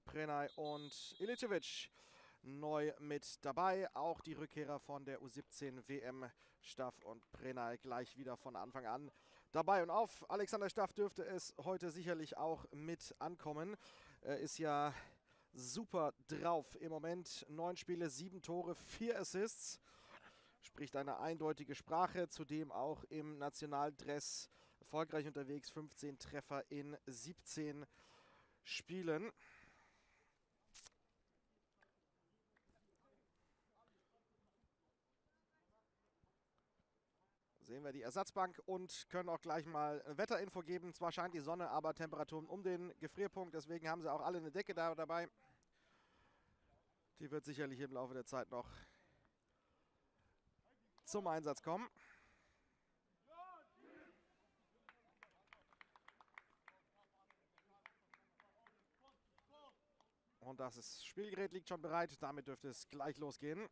Prenaj und Ilicevic neu mit dabei. Auch die Rückkehrer von der U17 WM, Staff und Prenaj, gleich wieder von Anfang an dabei. Und auf Alexander Staff dürfte es heute sicherlich auch mit ankommen. Er ist ja super drauf im Moment. 9 Spiele, 7 Tore, 4 Assists. Spricht eine eindeutige Sprache, zudem auch im Nationaldress erfolgreich unterwegs. 15 Treffer in 17 Spielen. Sehen wir die Ersatzbank und können auch gleich mal Wetterinfo geben. Zwar scheint die Sonne, aber Temperaturen um den Gefrierpunkt. Deswegen haben sie auch alle eine Decke dabei. Die wird sicherlich im Laufe der Zeit noch zum Einsatz kommen. Und das Spielgerät liegt schon bereit. Damit dürfte es gleich losgehen.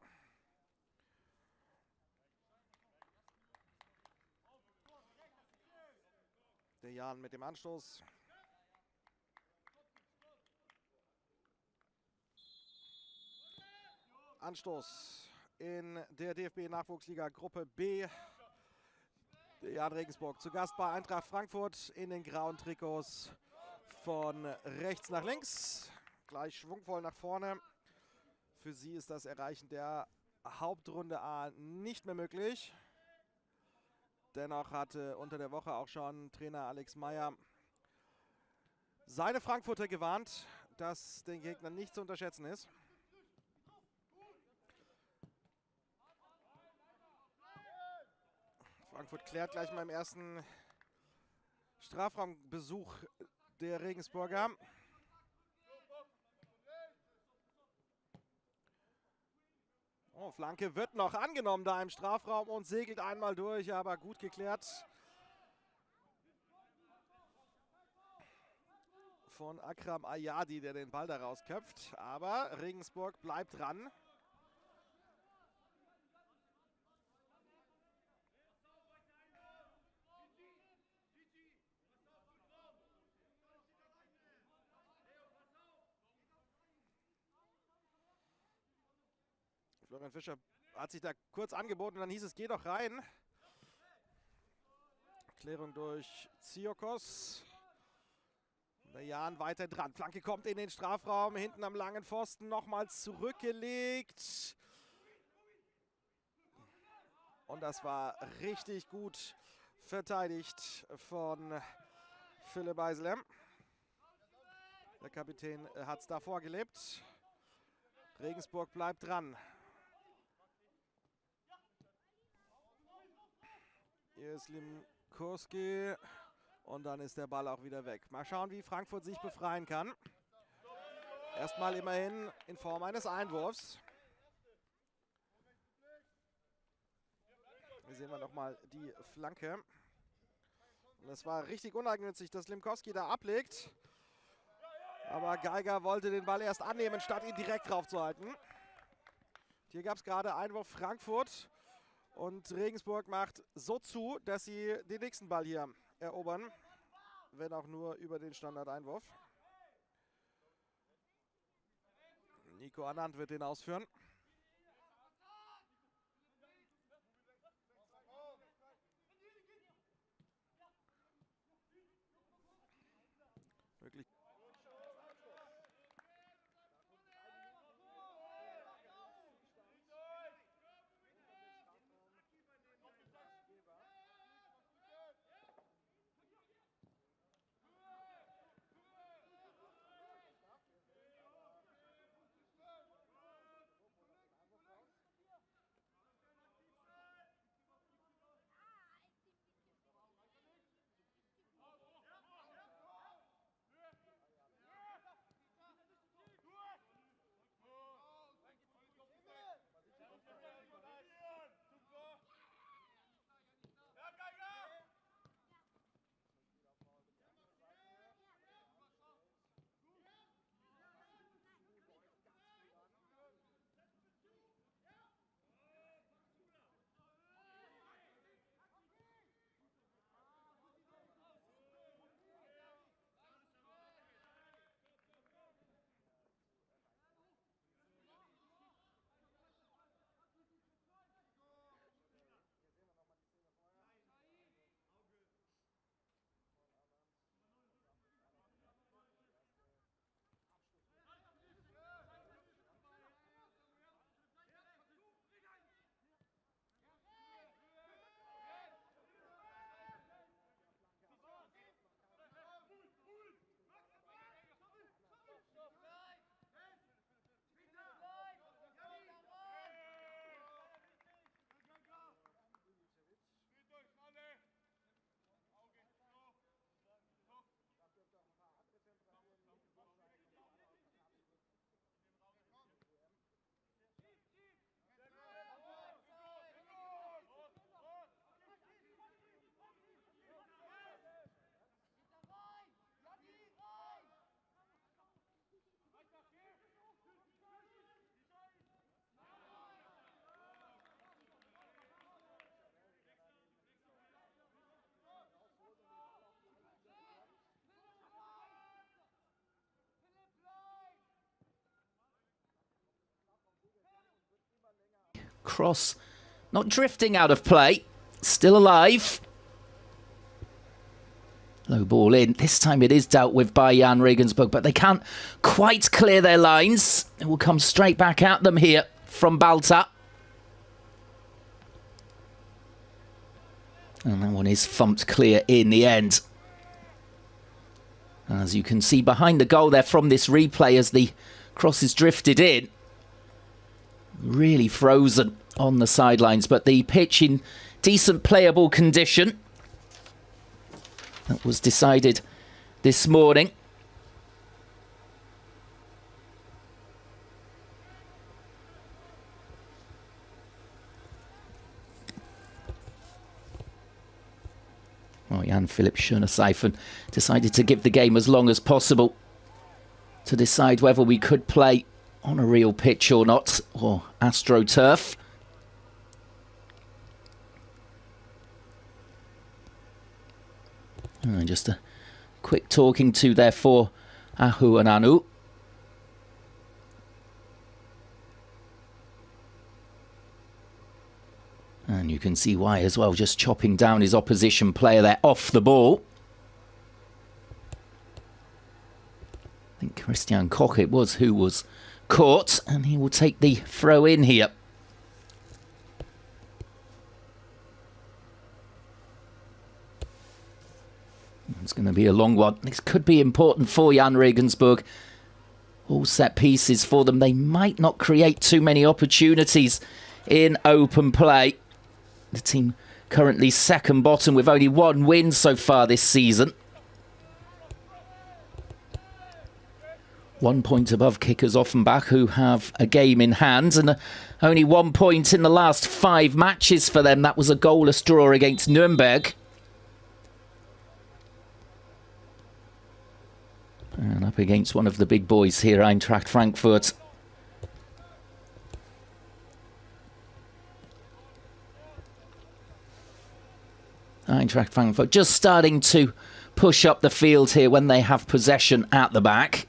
Der Jahn mit dem Anstoß. Anstoß in der DFB-Nachwuchsliga Gruppe B. Der Jahn Regensburg zu Gast bei Eintracht Frankfurt in den grauen Trikots von rechts nach links. Gleich schwungvoll nach vorne. Für sie ist das Erreichen der Hauptrunde A nicht mehr möglich. Dennoch hatte unter der Woche auch schon Trainer Alex Meyer seine Frankfurter gewarnt, dass den Gegner nicht zu unterschätzen ist. Frankfurt klärt gleich mal im ersten Strafraumbesuch der Regensburger. Oh, Flanke wird noch angenommen da im Strafraum und segelt einmal durch, aber gut geklärt von Akram Ayadi, der den Ball da rausköpft. Aber Regensburg bleibt dran. Florian Fischer hat sich da kurz angeboten und dann hieß es, geh doch rein. Klärung durch Ziokos. Der Jahn weiter dran. Flanke kommt in den Strafraum, hinten am langen Pfosten nochmals zurückgelegt. Und das war richtig gut verteidigt von Philipp Eislem. Der Kapitän hat es da vorgelebt. Regensburg bleibt dran. Hier ist Limkowski und dann ist der Ball auch wieder weg. Mal schauen, wie Frankfurt sich befreien kann. Erstmal immerhin in Form eines Einwurfs. Hier sehen wir nochmal die Flanke. Und es war richtig uneigennützig, dass Limkowski da ablegt. Aber Geiger wollte den Ball erst annehmen, statt ihn direkt drauf zu halten. Hier gab es gerade Einwurf Frankfurt. Und Regensburg macht so zu, dass sie den nächsten Ball hier erobern. Wenn auch nur über den Standardeinwurf. Nico Anand wird den ausführen. Wirklich. Cross not drifting out of play. Still alive. Low ball in. This time it is dealt with by Jahn Regensburg, but they can't quite clear their lines. It will come straight back at them here from Balta. And that one is thumped clear in the end. As you can see behind the goal there from this replay as the cross is drifted in. Really frozen on the sidelines, but the pitch in decent playable condition. That was decided this morning. Well, Jan Philipp Schöner-Seifen decided to give the game as long as possible to decide whether we could play on a real pitch or not, or AstroTurf. Just a quick talking to there for Ahu and Anu. And you can see why as well, just chopping down his opposition player there off the ball. I think Christian Koch it was who was caught, and he will take the throw in here. It's going to be a long one. This could be important for Jahn Regensburg. All set pieces for them. They might not create too many opportunities in open play. The team currently second bottom with only one win so far this season. 1 point above kickers Offenbach, who have a game in hand, and only 1 point in the last 5 matches for them. That was a goalless draw against Nuremberg. And up against one of the big boys here, Eintracht Frankfurt. Eintracht Frankfurt just starting to push up the field here when they have possession at the back.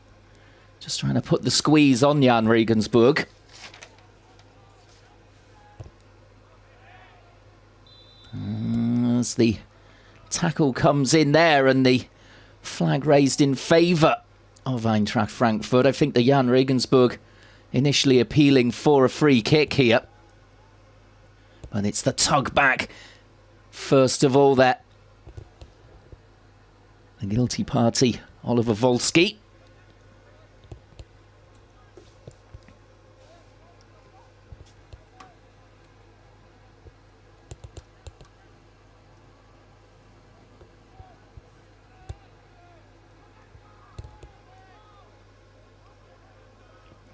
Just trying to put the squeeze on Jahn Regensburg. As the tackle comes in there and the flag raised in favour of Eintracht Frankfurt. I think the Jahn Regensburg initially appealing for a free kick here. But it's the tug back. First of all there. The guilty party, Oliver Volsky.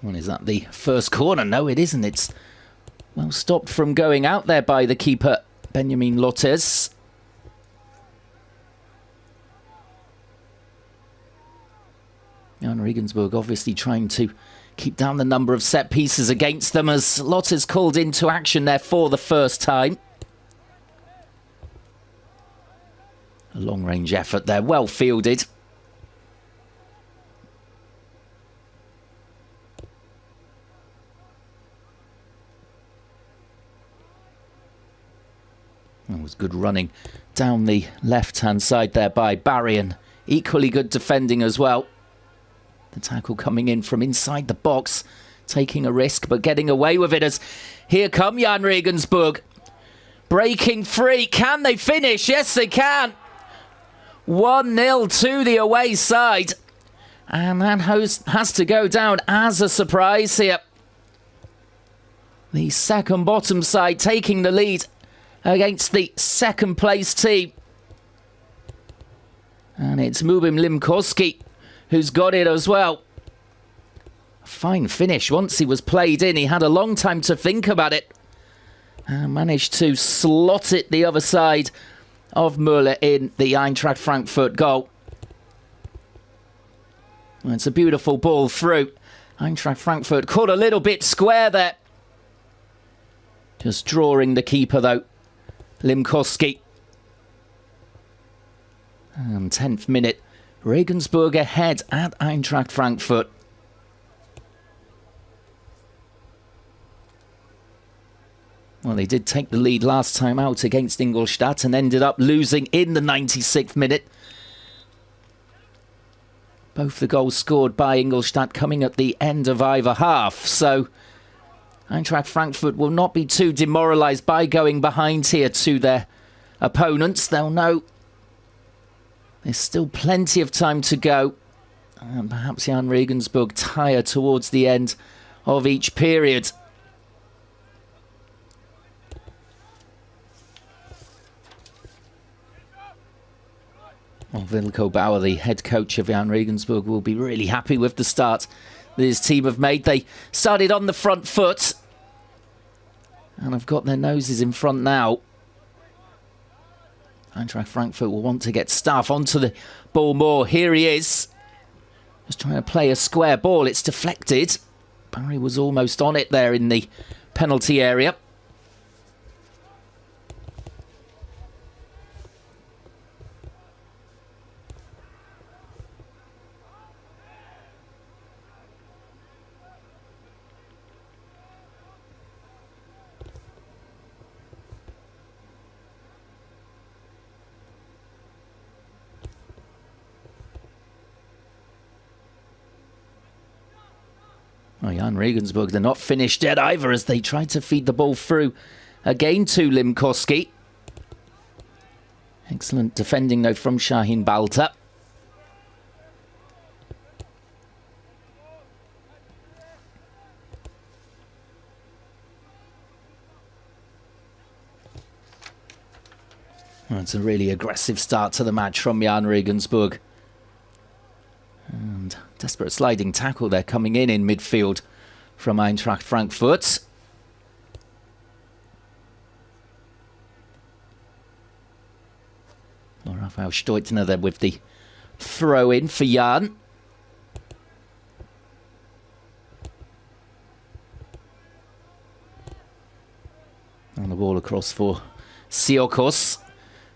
Well, is that the first corner? No, it isn't. It's well stopped from going out there by the keeper, Benjamin Lottes. Jahn Regensburg obviously trying to keep down the number of set pieces against them as Lottes called into action there for the first time. A long-range effort there, well fielded. That was good running down the left-hand side there by Barry, and equally good defending as well. The tackle coming in from inside the box, taking a risk but getting away with it as here come Jahn Regensburg. Breaking free. Can they finish? Yes, they can. 1-0 to the away side. And that has to go down as a surprise here. The second bottom side taking the lead against the second place team. And it's Mubim Limkowski who's got it as well. Fine finish once he was played in. He had a long time to think about it. And managed to slot it the other side of Müller in the Eintracht Frankfurt goal. Well, it's a beautiful ball through. Eintracht Frankfurt caught a little bit square there. Just drawing the keeper though. Limkowski. And 10th minute, Regensburg ahead at Eintracht Frankfurt. Well, they did take the lead last time out against Ingolstadt and ended up losing in the 96th minute. Both the goals scored by Ingolstadt coming at the end of either half. So Eintracht Frankfurt will not be too demoralised by going behind here to their opponents. They'll know there's still plenty of time to go. And perhaps Jahn Regensburg tired towards the end of each period. Well, Wilco Bauer, the head coach of Jahn Regensburg, will be really happy with the start that his team have made. They started on the front foot and have got their noses in front now. Eintracht Frankfurt will want to get Staff onto the ball more. Here he is. Just trying to play a square ball. It's deflected. Barry was almost on it there in the penalty area. Oh, Jahn Regensburg, they're not finished yet either as they try to feed the ball through again to Limkowski. Excellent defending though from Shahin Balta. Well, it's a really aggressive start to the match from Jahn Regensburg. And desperate sliding tackle there coming in midfield from Eintracht Frankfurt. Raphael Steutner there with the throw in for Jahn. And the ball across for Siokos.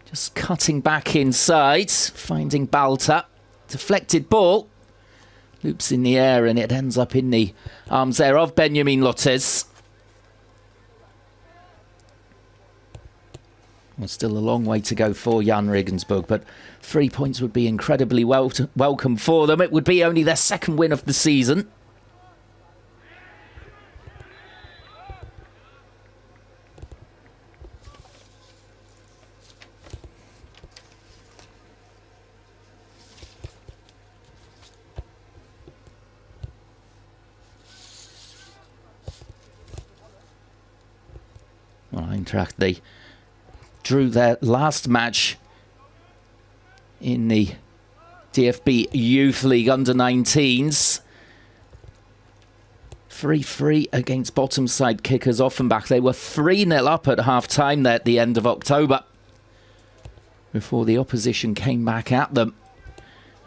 Just cutting back inside, finding Balta. Deflected ball, loops in the air and it ends up in the arms there of Benjamin Lottes. Well, still a long way to go for Jahn Regensburg, but 3 points would be incredibly welcome for them. It would be only their second win of the season. Well, Eintracht, they drew their last match in the DFB Youth League under-19s. 3-3 against bottom side kickers Offenbach. They were 3-0 up at half-time there at the end of October before the opposition came back at them.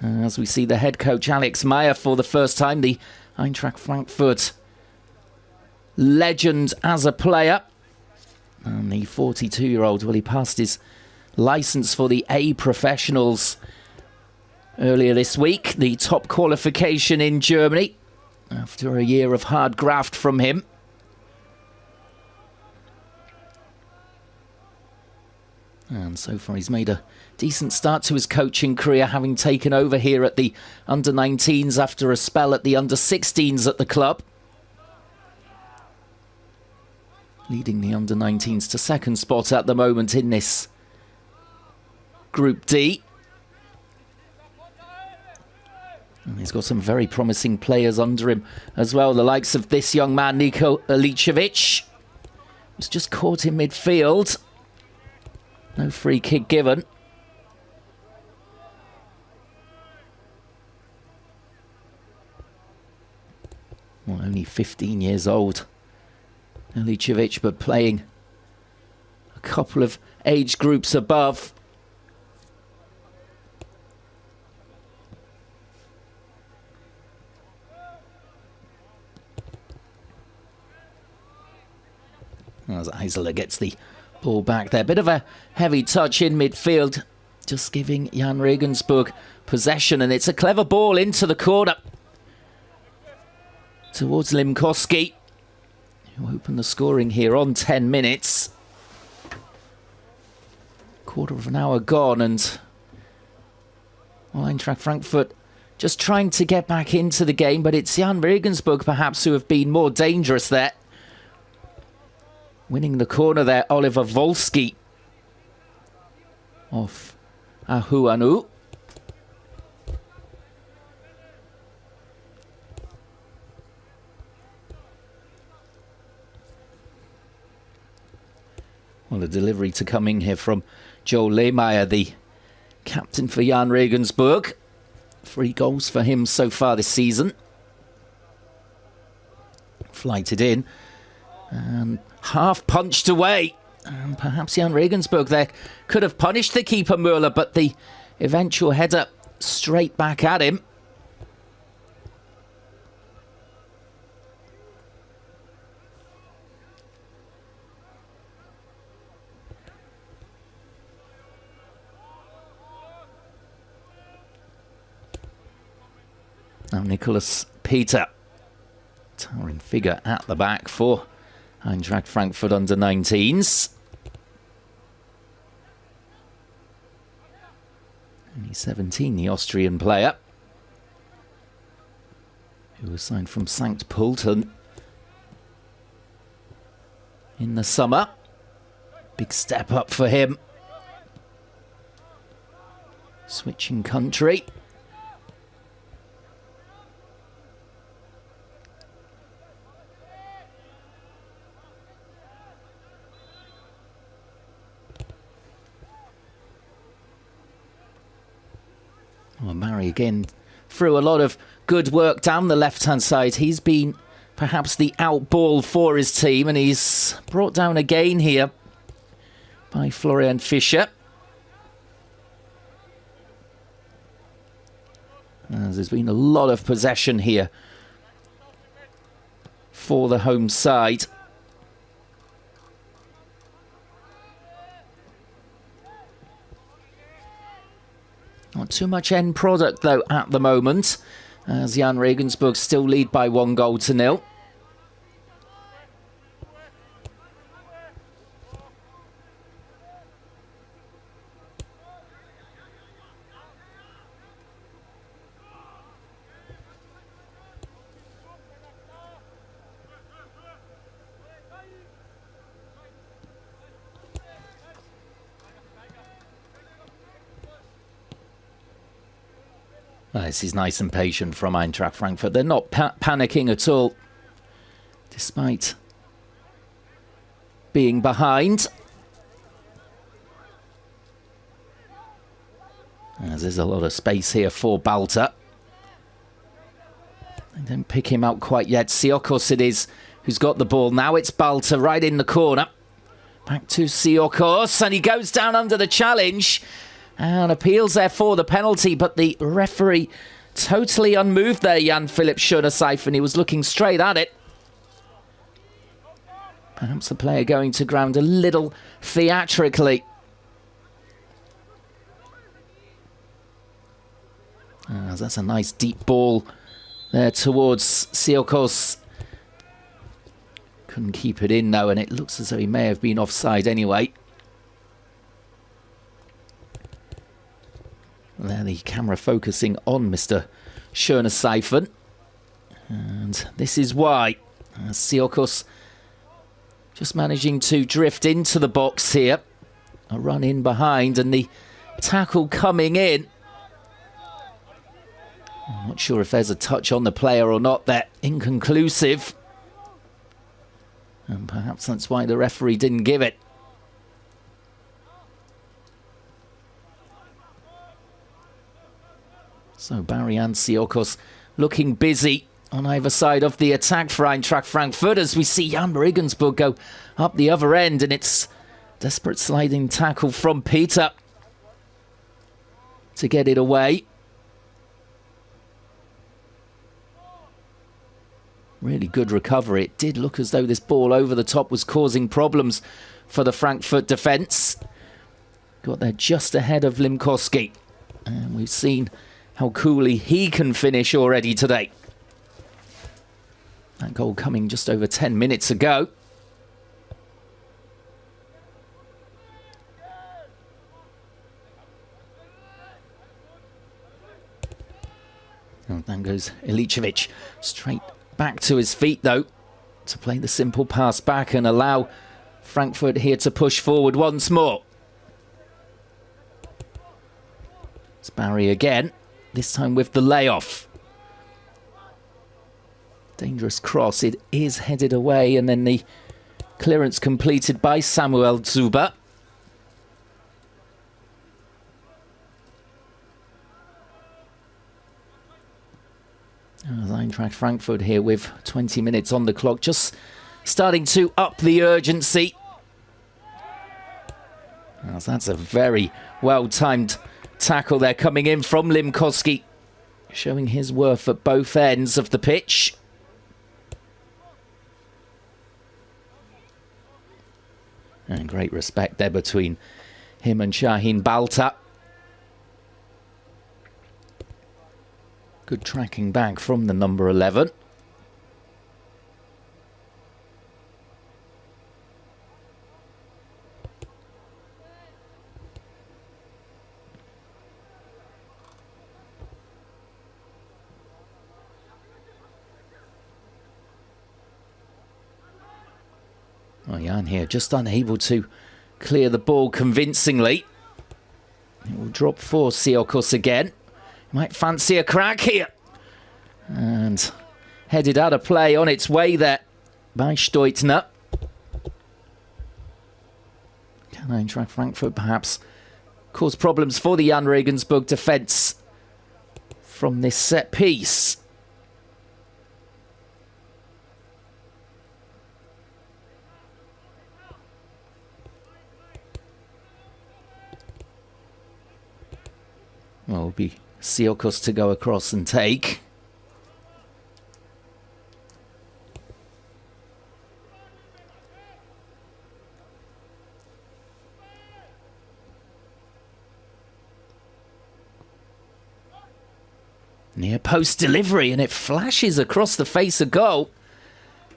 As we see the head coach Alex Meyer for the first time, the Eintracht Frankfurt legend as a player. And the 42-year-old, well, he passed his licence for the A professionals earlier this week, the top qualification in Germany, after a year of hard graft from him. And so far he's made a decent start to his coaching career, having taken over here at the under-19s after a spell at the under-16s at the club. Leading the under-19s to second spot at the moment in this Group D. And he's got some very promising players under him as well. The likes of this young man, Niko Ilicevic, was just caught in midfield. No free kick given. Well, only 15 years old. Ilicevic, but playing a couple of age groups above. As Eisler gets the ball back there. Bit of a heavy touch in midfield, just giving Jahn Regensburg possession, and it's a clever ball into the corner towards Limkowski, who open the scoring here on 10 minutes. Quarter of an hour gone, and well, Eintracht Frankfurt just trying to get back into the game, but it's Jahn Regensburg perhaps who have been more dangerous there. Winning the corner there, Oliver Wolski off Ahuanu. Well, a delivery to come in here from Joel Lehmeyer, the captain for Jahn Regensburg. 3 goals for him so far this season. Flighted in and half punched away. And perhaps Jahn Regensburg there could have punished the keeper Müller, but the eventual header straight back at him. Now Nicholas Peter, towering figure at the back for Eintracht Frankfurt under 19s. Only 17, the Austrian player, who was signed from St. Pölten in the summer. Big step up for him. Switching country. Well, Murray again through a lot of good work down the left-hand side. He's been perhaps the outball for his team, and he's brought down again here by Florian Fischer. As there's been a lot of possession here for the home side. Not too much end product, though, at the moment, as Jahn Regensburg still lead by 1-0. Well, this is nice and patient from Eintracht Frankfurt. They're not panicking at all, despite being behind. As there's a lot of space here for Balta. They don't pick him out quite yet. Siokos it is who's got the ball. Now it's Balta right in the corner. Back to Siokos, and he goes down under the challenge. And appeals there for the penalty, but the referee totally unmoved there, Jan-Philipp Schönerseifen. He was looking straight at it. Perhaps the player going to ground a little theatrically. That's a nice deep ball there towards Siokos. Couldn't keep it in though, and it looks as though he may have been offside anyway. There, the camera focusing on Mr. Schönerseifen. And this is why. Siokos just managing to drift into the box here. A run in behind and the tackle coming in. I'm not sure if there's a touch on the player or not. They're inconclusive. And perhaps that's why the referee didn't give it. So Barry and Siokos looking busy on either side of the attack for Eintracht Frankfurt as we see Jahn Regensburg go up the other end, and it's desperate sliding tackle from Peter to get it away. Really good recovery. It did look as though this ball over the top was causing problems for the Frankfurt defence. Got there just ahead of Limkowski, and we've seen how coolly he can finish already today. That goal coming just over 10 minutes ago. And then goes Ilicevic straight back to his feet, though, to play the simple pass back and allow Frankfurt here to push forward once more. It's Barry again, this time with the layoff. Dangerous cross, it is headed away, and then the clearance completed by Samuel Zuber. Eintracht Frankfurt here with 20 minutes on the clock, just starting to up the urgency. As that's a very well-timed tackle there coming in from Limkowski, showing his worth at both ends of the pitch. And great respect there between him and Şahin Balta. Good tracking back from the number 11. Well, Jan here just unable to clear the ball convincingly. It will drop for Siokos again. Might fancy a crack here. And headed out of play on its way there by Steutner. Can Eintracht Frankfurt perhaps cause problems for the Jahn Regensburg defence from this set piece? Well, it'll be Siokos to go across and take. Near post delivery, and it flashes across the face of goal.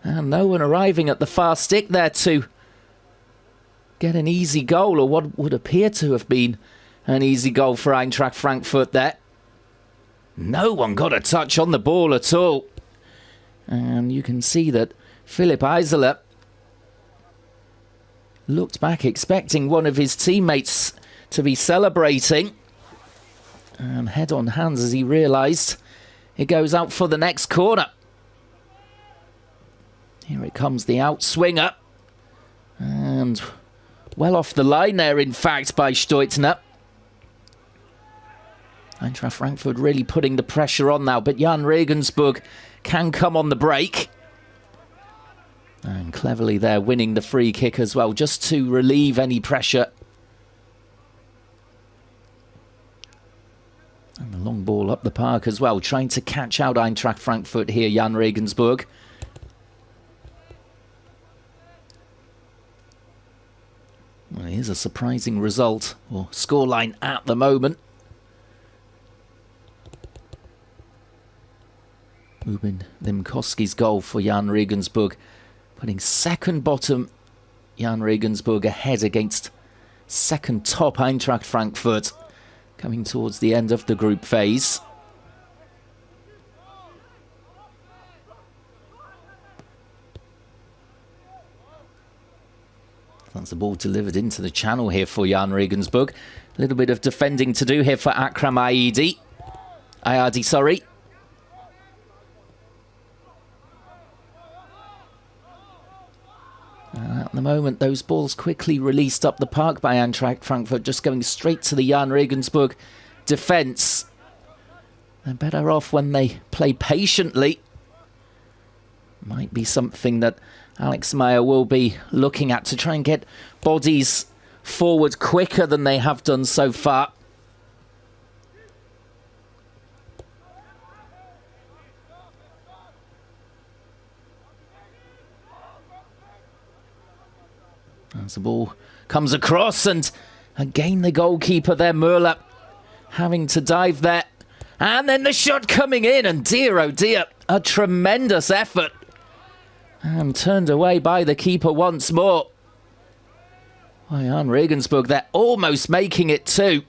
And no one arriving at the far stick there to get an easy goal, or what would appear to have been an easy goal for Eintracht Frankfurt there. No one got a touch on the ball at all. And you can see that Philipp Eiseler looked back expecting one of his teammates to be celebrating. And head on hands as he realised it goes out for the next corner. Here it comes, the outswinger. And well off the line there, in fact, by Steutner. Eintracht Frankfurt really putting the pressure on now, but Jahn Regensburg can come on the break. And cleverly there, winning the free kick as well, just to relieve any pressure. And the long ball up the park as well, trying to catch out Eintracht Frankfurt here, Jahn Regensburg. Well, here's a surprising result, or scoreline at the moment. Ruben Limkowski's goal for Jahn Regensburg, putting second bottom Jahn Regensburg ahead against second top Eintracht Frankfurt, coming towards the end of the group phase. That's the ball delivered into the channel here for Jahn Regensburg. A little bit of defending to do here for Akram Ayadi. Sorry. At the moment, those balls quickly released up the park by Eintracht Frankfurt, just going straight to the Jahn Regensburg defence. They're better off when they play patiently. Might be something that Alex Meyer will be looking at to try and get bodies forward quicker than they have done so far. As the ball comes across, and again the goalkeeper there, Müller, having to dive there. And then the shot coming in, and dear oh dear, a tremendous effort And turned away by the keeper once more. Jahn Regensburg, they're almost making it 2.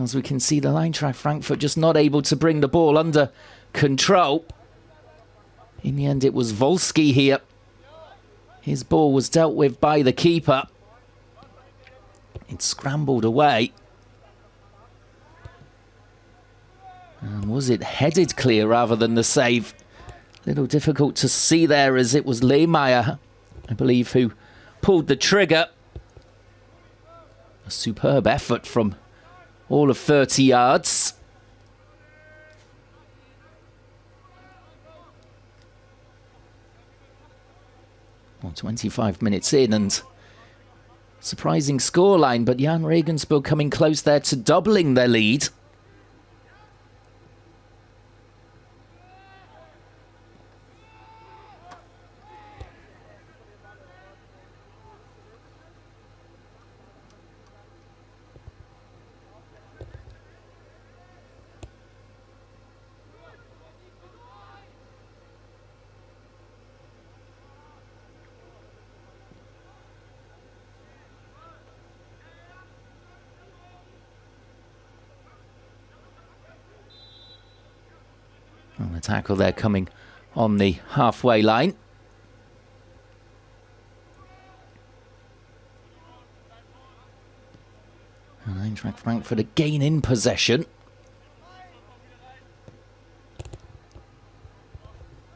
As we can see, the Eintracht Frankfurt just not able to bring the ball under control. In the end, it was Wolski here. His ball was dealt with by the keeper. It scrambled away. And was it headed clear rather than the save? A little difficult to see there, as it was Lehmeyer, I believe, who pulled the trigger. A superb effort from all of 30 yards. Well, 25 minutes in, and surprising scoreline, but Jahn Regensburg coming close there to doubling their lead. And the tackle there coming on the halfway line. And Eintracht Frankfurt again in possession.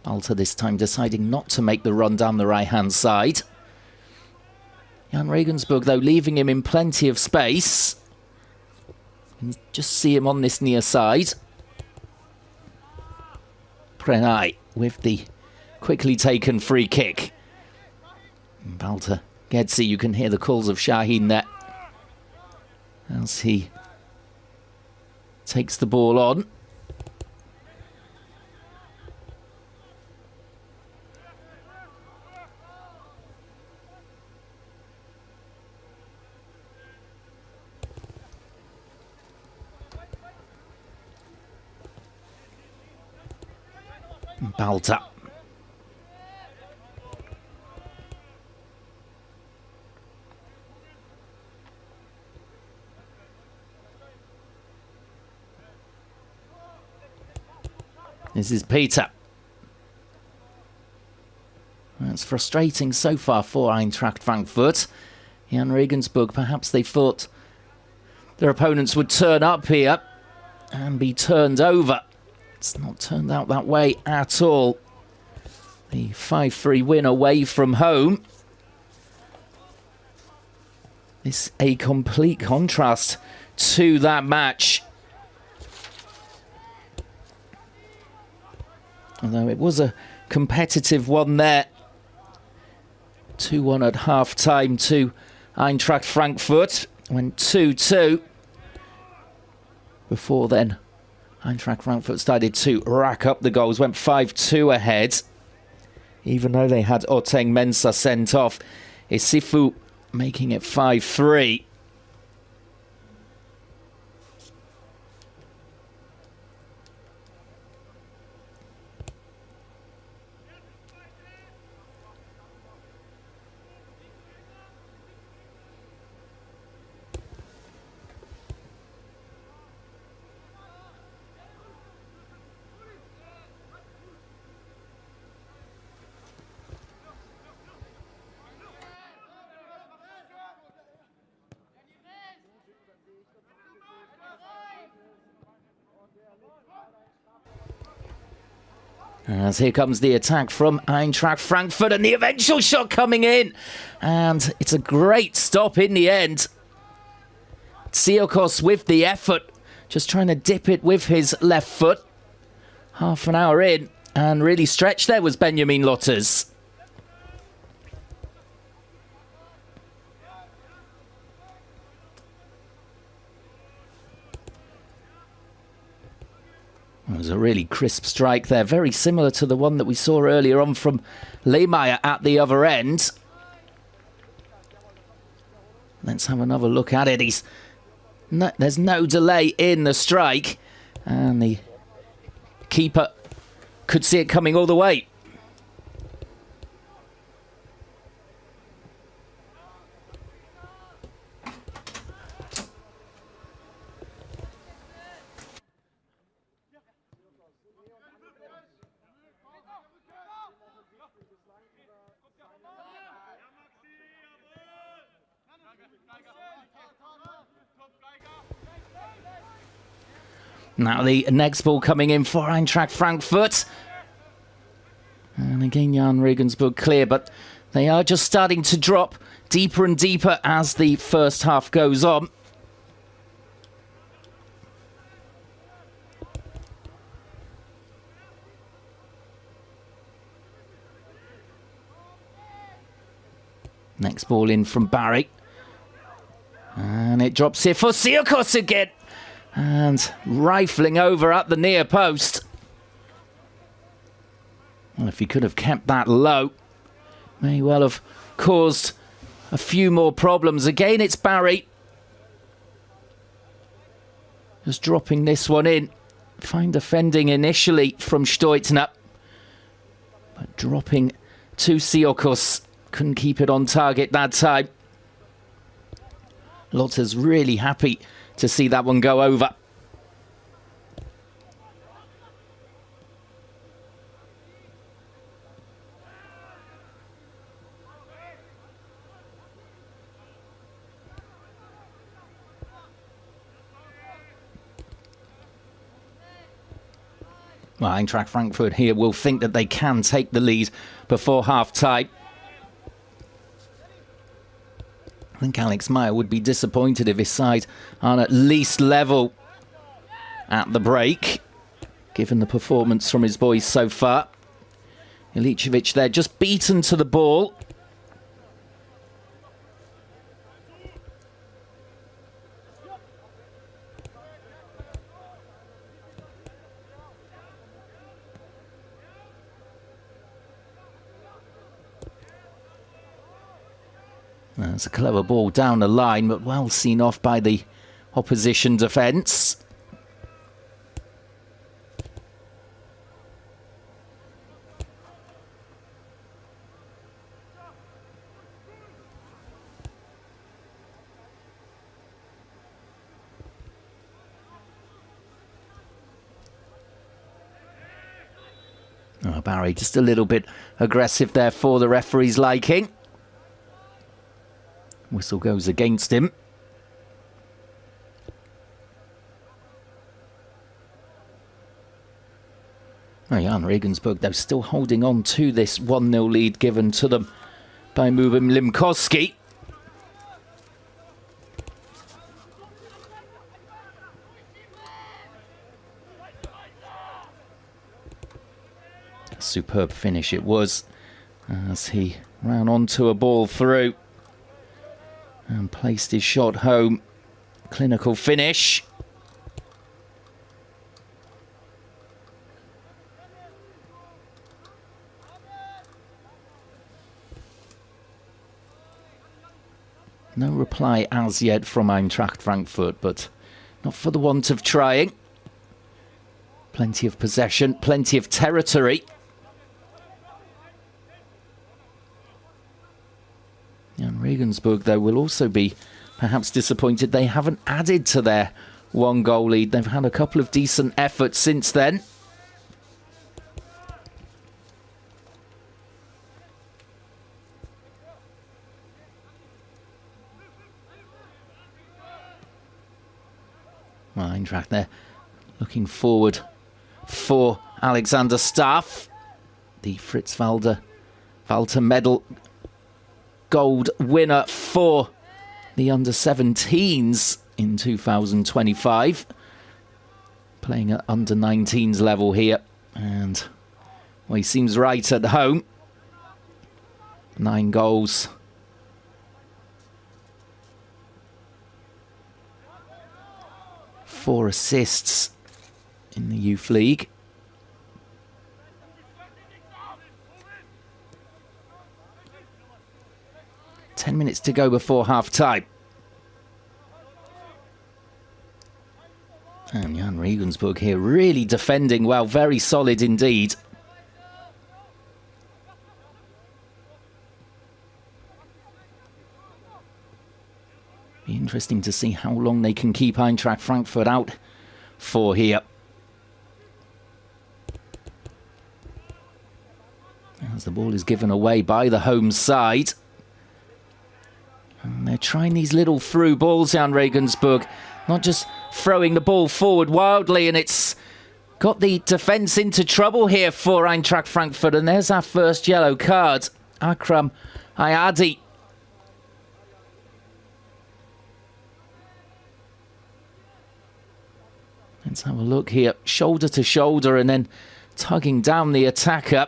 Alter this time deciding not to make the run down the right-hand side. Jahn Regensburg, though, leaving him in plenty of space. You can just see him on this near side. Prenai with the quickly taken free kick. Balta Gedzi, you can hear the calls of Shaheen there as he takes the ball on. Balta. This is Peter. That's frustrating so far for Eintracht Frankfurt. Jahn Regensburg, perhaps they thought their opponents would turn up here and be turned over. It's not turned out that way at all. The 5-3 win away from home. This a complete contrast to that match. Although it was a competitive one there. 2-1 at half-time to Eintracht Frankfurt. Went 2-2. Before then, Eintracht Frankfurt started to rack up the goals, went 5-2 ahead. Even though they had Oteng Mensah sent off, Isifu making it 5-3. As here comes the attack from Eintracht Frankfurt, and the eventual shot coming in. And it's a great stop in the end. Tsiokos with the effort, just trying to dip it with his left foot. Half an hour in, and really stretched there was Benjamin Lotters. It was a really crisp strike there, very similar to the one that we saw earlier on from Lehmeyer at the other end. Let's have another look at it. There's no delay in the strike, and the keeper could see it coming all the way. Now the next ball coming in for Eintracht Frankfurt. And again, Jahn Regensburg clear, but they are just starting to drop deeper and deeper as the first half goes on. Next ball in from Barry. And it drops here for Siokos again. And rifling over at the near post. Well, if he could have kept that low, may well have caused a few more problems. Again, it's Barry. Just dropping this one in. Fine defending initially from Steutner. But dropping to Siokos. Couldn't keep it on target that time. Lotter's really happy to see that one go over. Well, Eintracht Frankfurt here will think that they can take the lead before half-time. I think Alex Meyer would be disappointed if his side aren't at least level at the break, given the performance from his boys so far. Ilicevic there, just beaten to the ball. That's a clever ball down the line, but well seen off by the opposition defence. Oh, Barry just a little bit aggressive there for the referee's liking. Whistle goes against him. Oh, Jahn Regensburg, though, still holding on to this 1-0 lead given to them by Mubin Limkowski. A superb finish it was as he ran onto a ball through and placed his shot home. Clinical finish. No reply as yet from Eintracht Frankfurt, but not for the want of trying. Plenty of possession, plenty of territory. And Regensburg, though, will also be perhaps disappointed they haven't added to their 1-goal lead. They've had a couple of decent efforts since then. Well, Eintracht there looking forward for Alexander Staff, the Fritz Walter medal gold winner for the under-17s in 2025. Playing at under-19s level here. And, well, he seems right at home. 9 goals. Four assists in the Youth League. Ten minutes to go before half-time. And Jahn Regensburg here really defending well, very solid indeed. Be interesting to see how long they can keep Eintracht Frankfurt out for here. As the ball is given away by the home side. And they're trying these little through balls, Jahn Regensburg. Not just throwing the ball forward wildly, and it's got the defence into trouble here for Eintracht Frankfurt. And there's our first yellow card. Akram Ayadi. Let's have a look here. Shoulder to shoulder and then tugging down the attacker.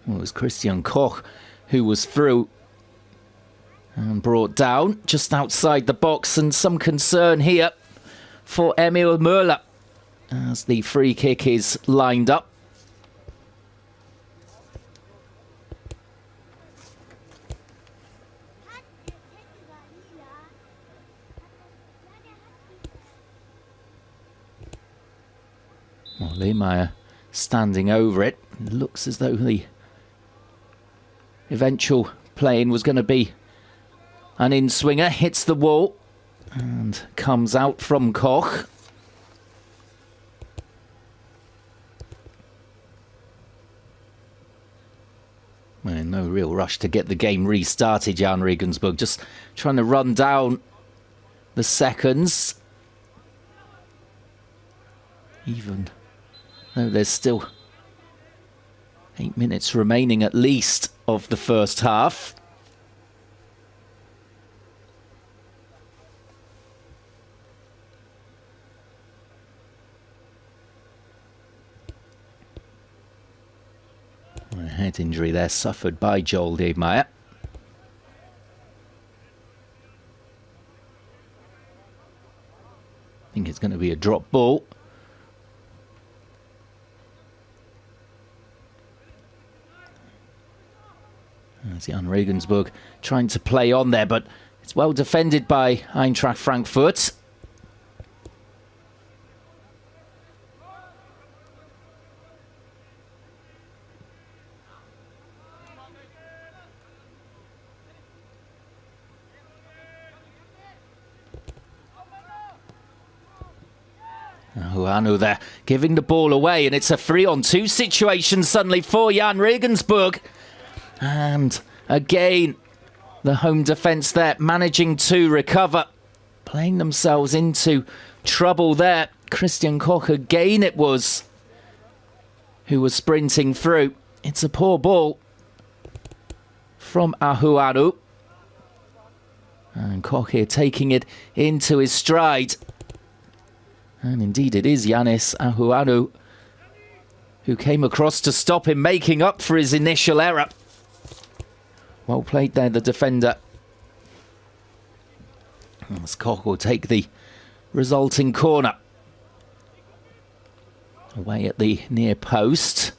Well, it was Christian Koch who was through and brought down just outside the box, and some concern here for Emil Möller as the free kick is lined up. Well, Lehmeyer standing over it. It looks as though the eventual play-in was going to be an in-swinger. Hits the wall and comes out from Koch. Well, no real rush to get the game restarted, Jahn Regensburg. Just trying to run down the seconds. Even though there's still 8 minutes remaining at least of the first half. A head injury there suffered by Joel Lehmeyer. I think it's going to be a drop ball. As Jahn Regensburg trying to play on there, but it's well defended by Eintracht Frankfurt. Huanu there giving the ball away, and it's a 3-on-2 situation suddenly for Jahn Regensburg. And again, the home defence there managing to recover, playing themselves into trouble there. Christian Koch again it was who was sprinting through. It's a poor ball from Ahuanu. And Koch here taking it into his stride. And indeed it is Yanis Ahuanu who came across to stop him, making up for his initial error. Well played there, the defender. As Koch will take the resulting corner. Away at the near post.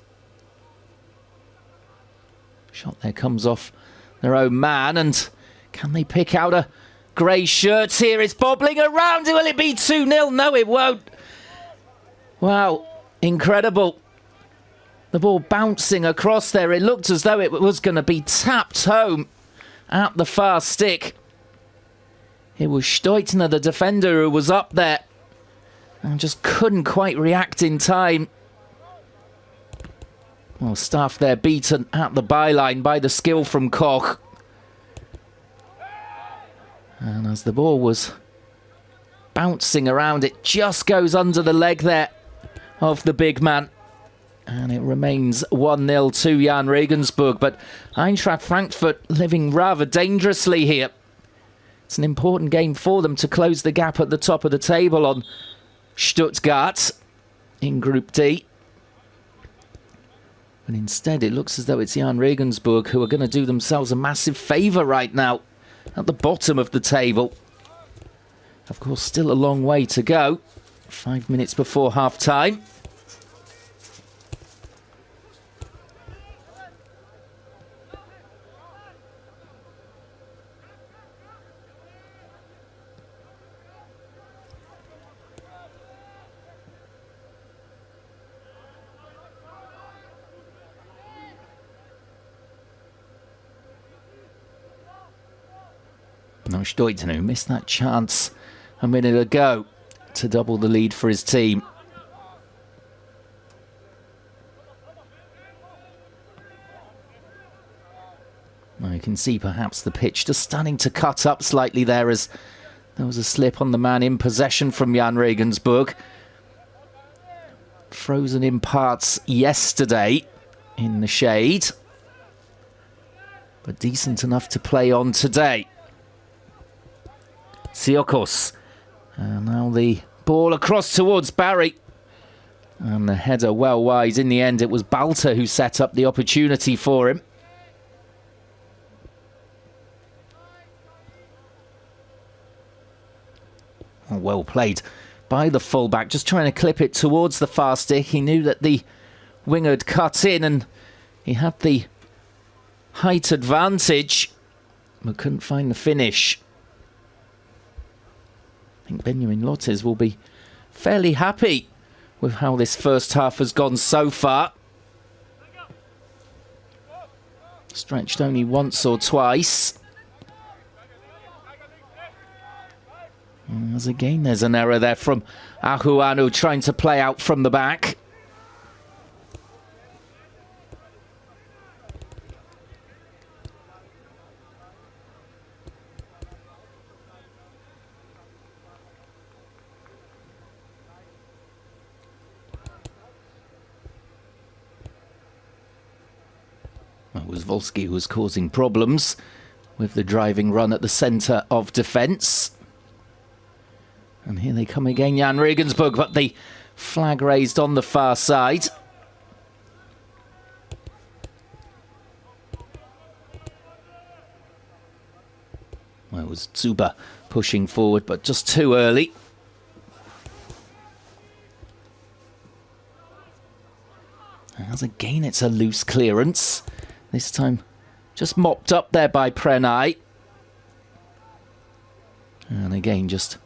Shot there comes off their own man, and can they pick out a grey shirt here? It's bobbling around. Will it be 2-0? No, it won't. Wow, incredible. The ball bouncing across there. It looked as though it was going to be tapped home at the far stick. It was Steutner, the defender, who was up there and just couldn't quite react in time. Well, Staff there beaten at the byline by the skill from Koch. And as the ball was bouncing around, it just goes under the leg there of the big man. And it remains 1-0 to Jahn Regensburg. But Eintracht Frankfurt living rather dangerously here. It's an important game for them to close the gap at the top of the table on Stuttgart in Group D. But instead, it looks as though it's Jahn Regensburg who are going to do themselves a massive favour right now at the bottom of the table. Of course, still a long way to go. 5 minutes before half-time. No, Steutner, who missed that chance a minute ago to double the lead for his team. Now you can see perhaps the pitch just starting to cut up slightly there as there was a slip on the man in possession from Jahn Regensburg. Frozen in parts yesterday in the shade, but decent enough to play on today. Siokos. And now the ball across towards Barry. And the header well wide. In the end, it was Balter who set up the opportunity for him. Well played by the fullback, just trying to clip it towards the far stick. He knew that the winger had cut in and he had the height advantage, but couldn't find the finish. I think Benjamin Lottes will be fairly happy with how this first half has gone so far. Stretched only once or twice. As again, there's an error there from Ahuanu trying to play out from the back. Well, it was Volsky who was causing problems with the driving run at the centre of defence. And here they come again, Jahn Regensburg, but the flag raised on the far side. Well, it was Zuber pushing forward, but just too early. As again, it's a loose clearance. This time just mopped up there by Prenai. And again, just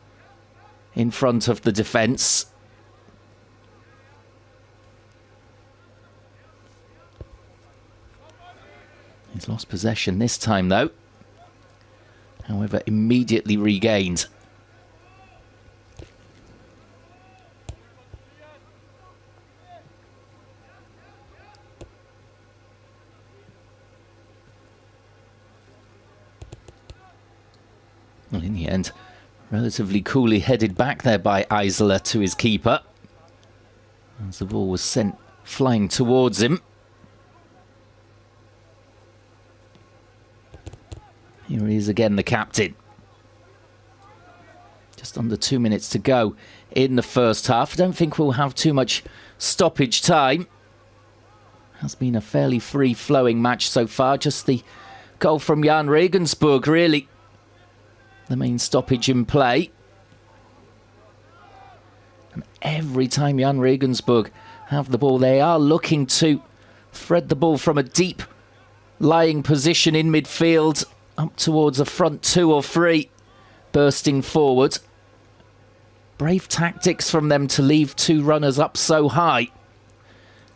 in front of the defence. He's lost possession this time though. However, immediately regained. Well, in the end, relatively coolly headed back there by Eisler to his keeper, as the ball was sent flying towards him. Here he is again, the captain. Just under 2 minutes to go in the first half. I don't think we'll have too much stoppage time. Has been a fairly free-flowing match so far. Just the goal from Jahn Regensburg, really the main stoppage in play. And every time Jahn Regensburg have the ball, they are looking to thread the ball from a deep lying position in midfield up towards a front 2 or 3, bursting forward. Brave tactics from them to leave 2 runners up so high.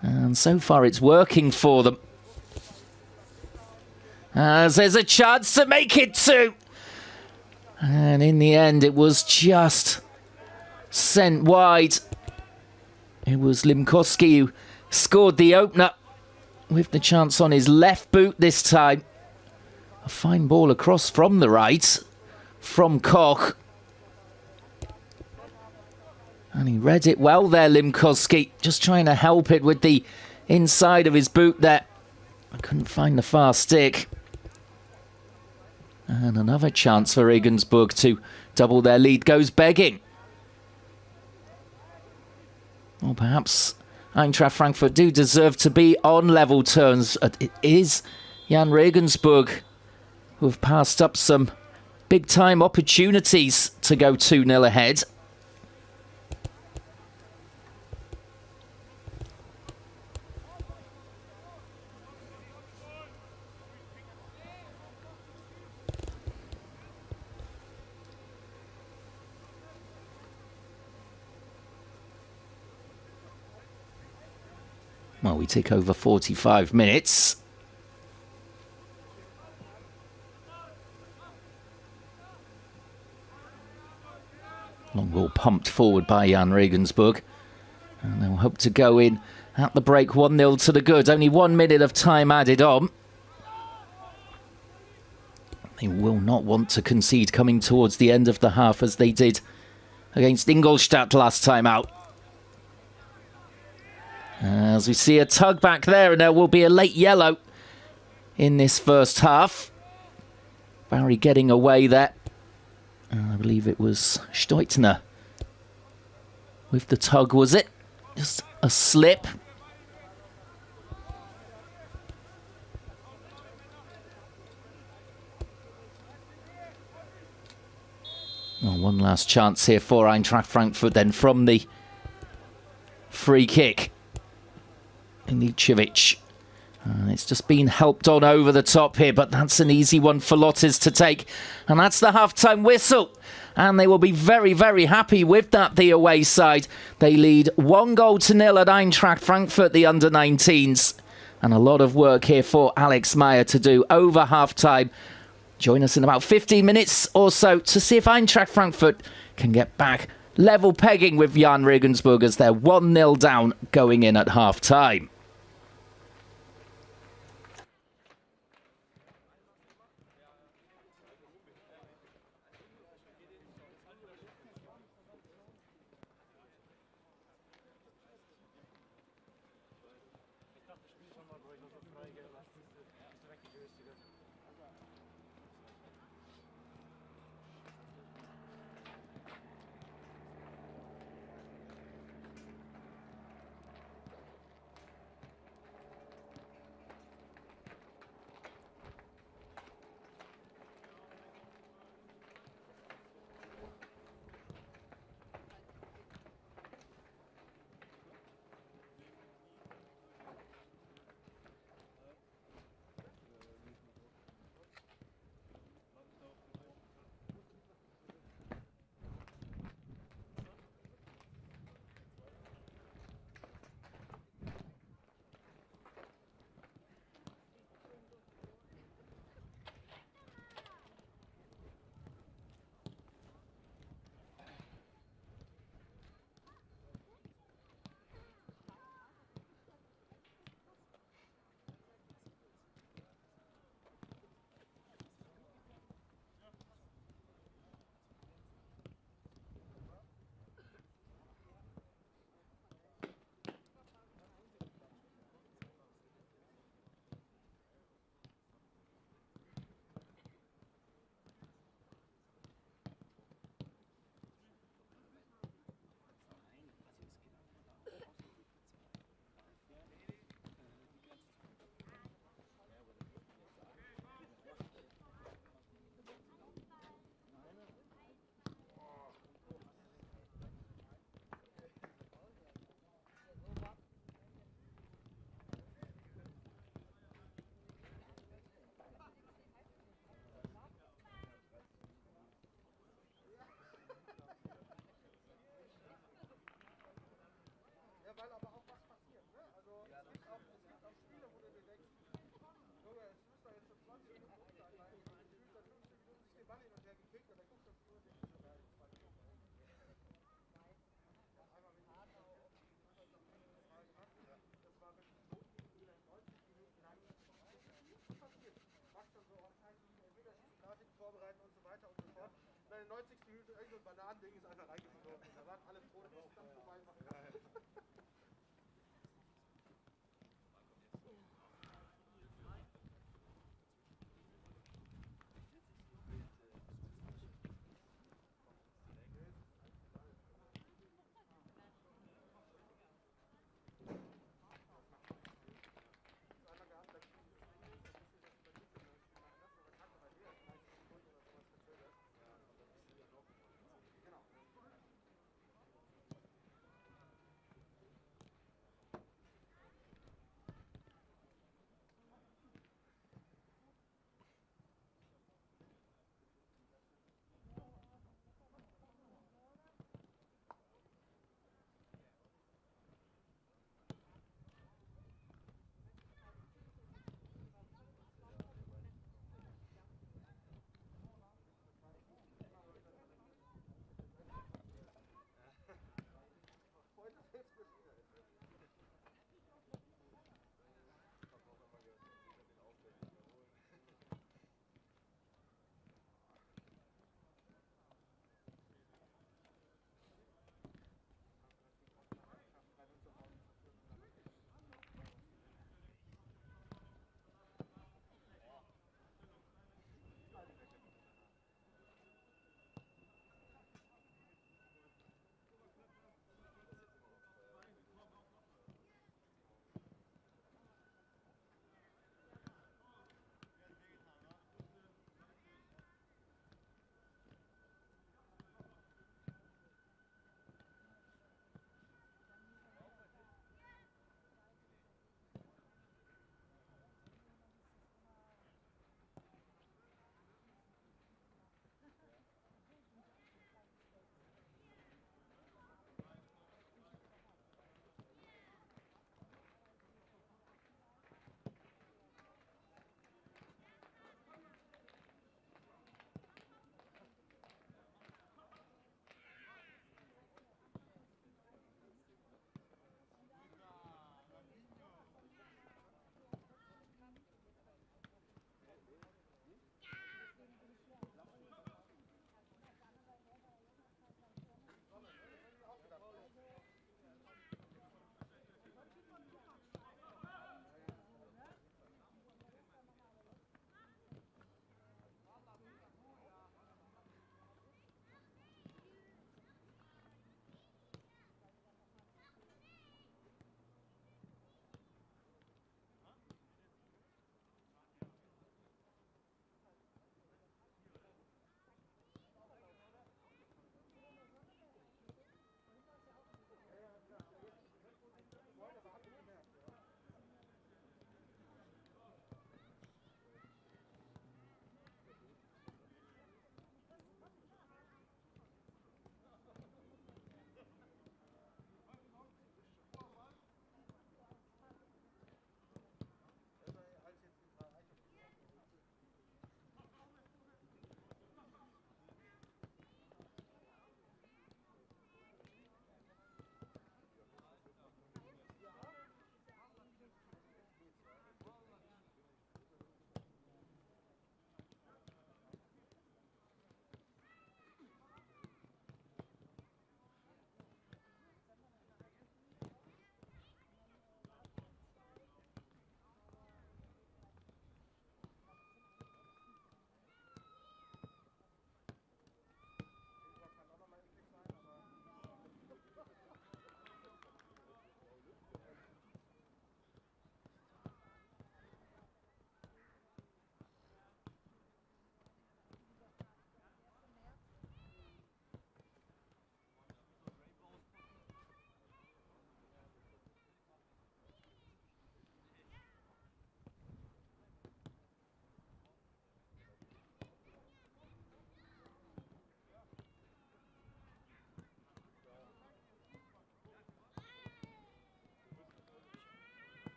And so far it's working for them. As there's a chance to make it 2. And in the end, it was just sent wide. It was Limkowski who scored the opener with the chance on his left boot this time. A fine ball across from the right, from Koch. And he read it well there, Limkowski, just trying to help it with the inside of his boot there. I couldn't find the far stick. And another chance for Regensburg to double their lead goes begging. Well, perhaps Eintracht Frankfurt do deserve to be on level terms. It is Jahn Regensburg who have passed up some big-time opportunities to go 2-0 ahead. Well, we take over 45 minutes. Long ball pumped forward by Jahn Regensburg. And they'll hope to go in at the break 1-0 to the good. Only 1 minute of time added on. They will not want to concede coming towards the end of the half as they did against Ingolstadt last time out. As we see a tug back there, and there will be a late yellow in this first half. Barry getting away there. I believe it was Steutner with the tug, was it? Just a slip. Well, one last chance here for Eintracht Frankfurt then from the free kick. Ilicevic. It's just been helped on over the top here, but that's an easy one for Lottes to take. And that's the half-time whistle. And they will be very, very happy with that, the away side. They lead 1-0 at Eintracht Frankfurt, the under-19s. And a lot of work here for Alex Meyer to do over half-time. Join us in about 15 minutes or so to see if Eintracht Frankfurt can get back level pegging with Jahn Regensburg as they're 1-0 down going in at half-time. In der 90. Minute irgendein Bananending ist einfach reingeflogen. Da waren alle froh, dass es dann vorbei war.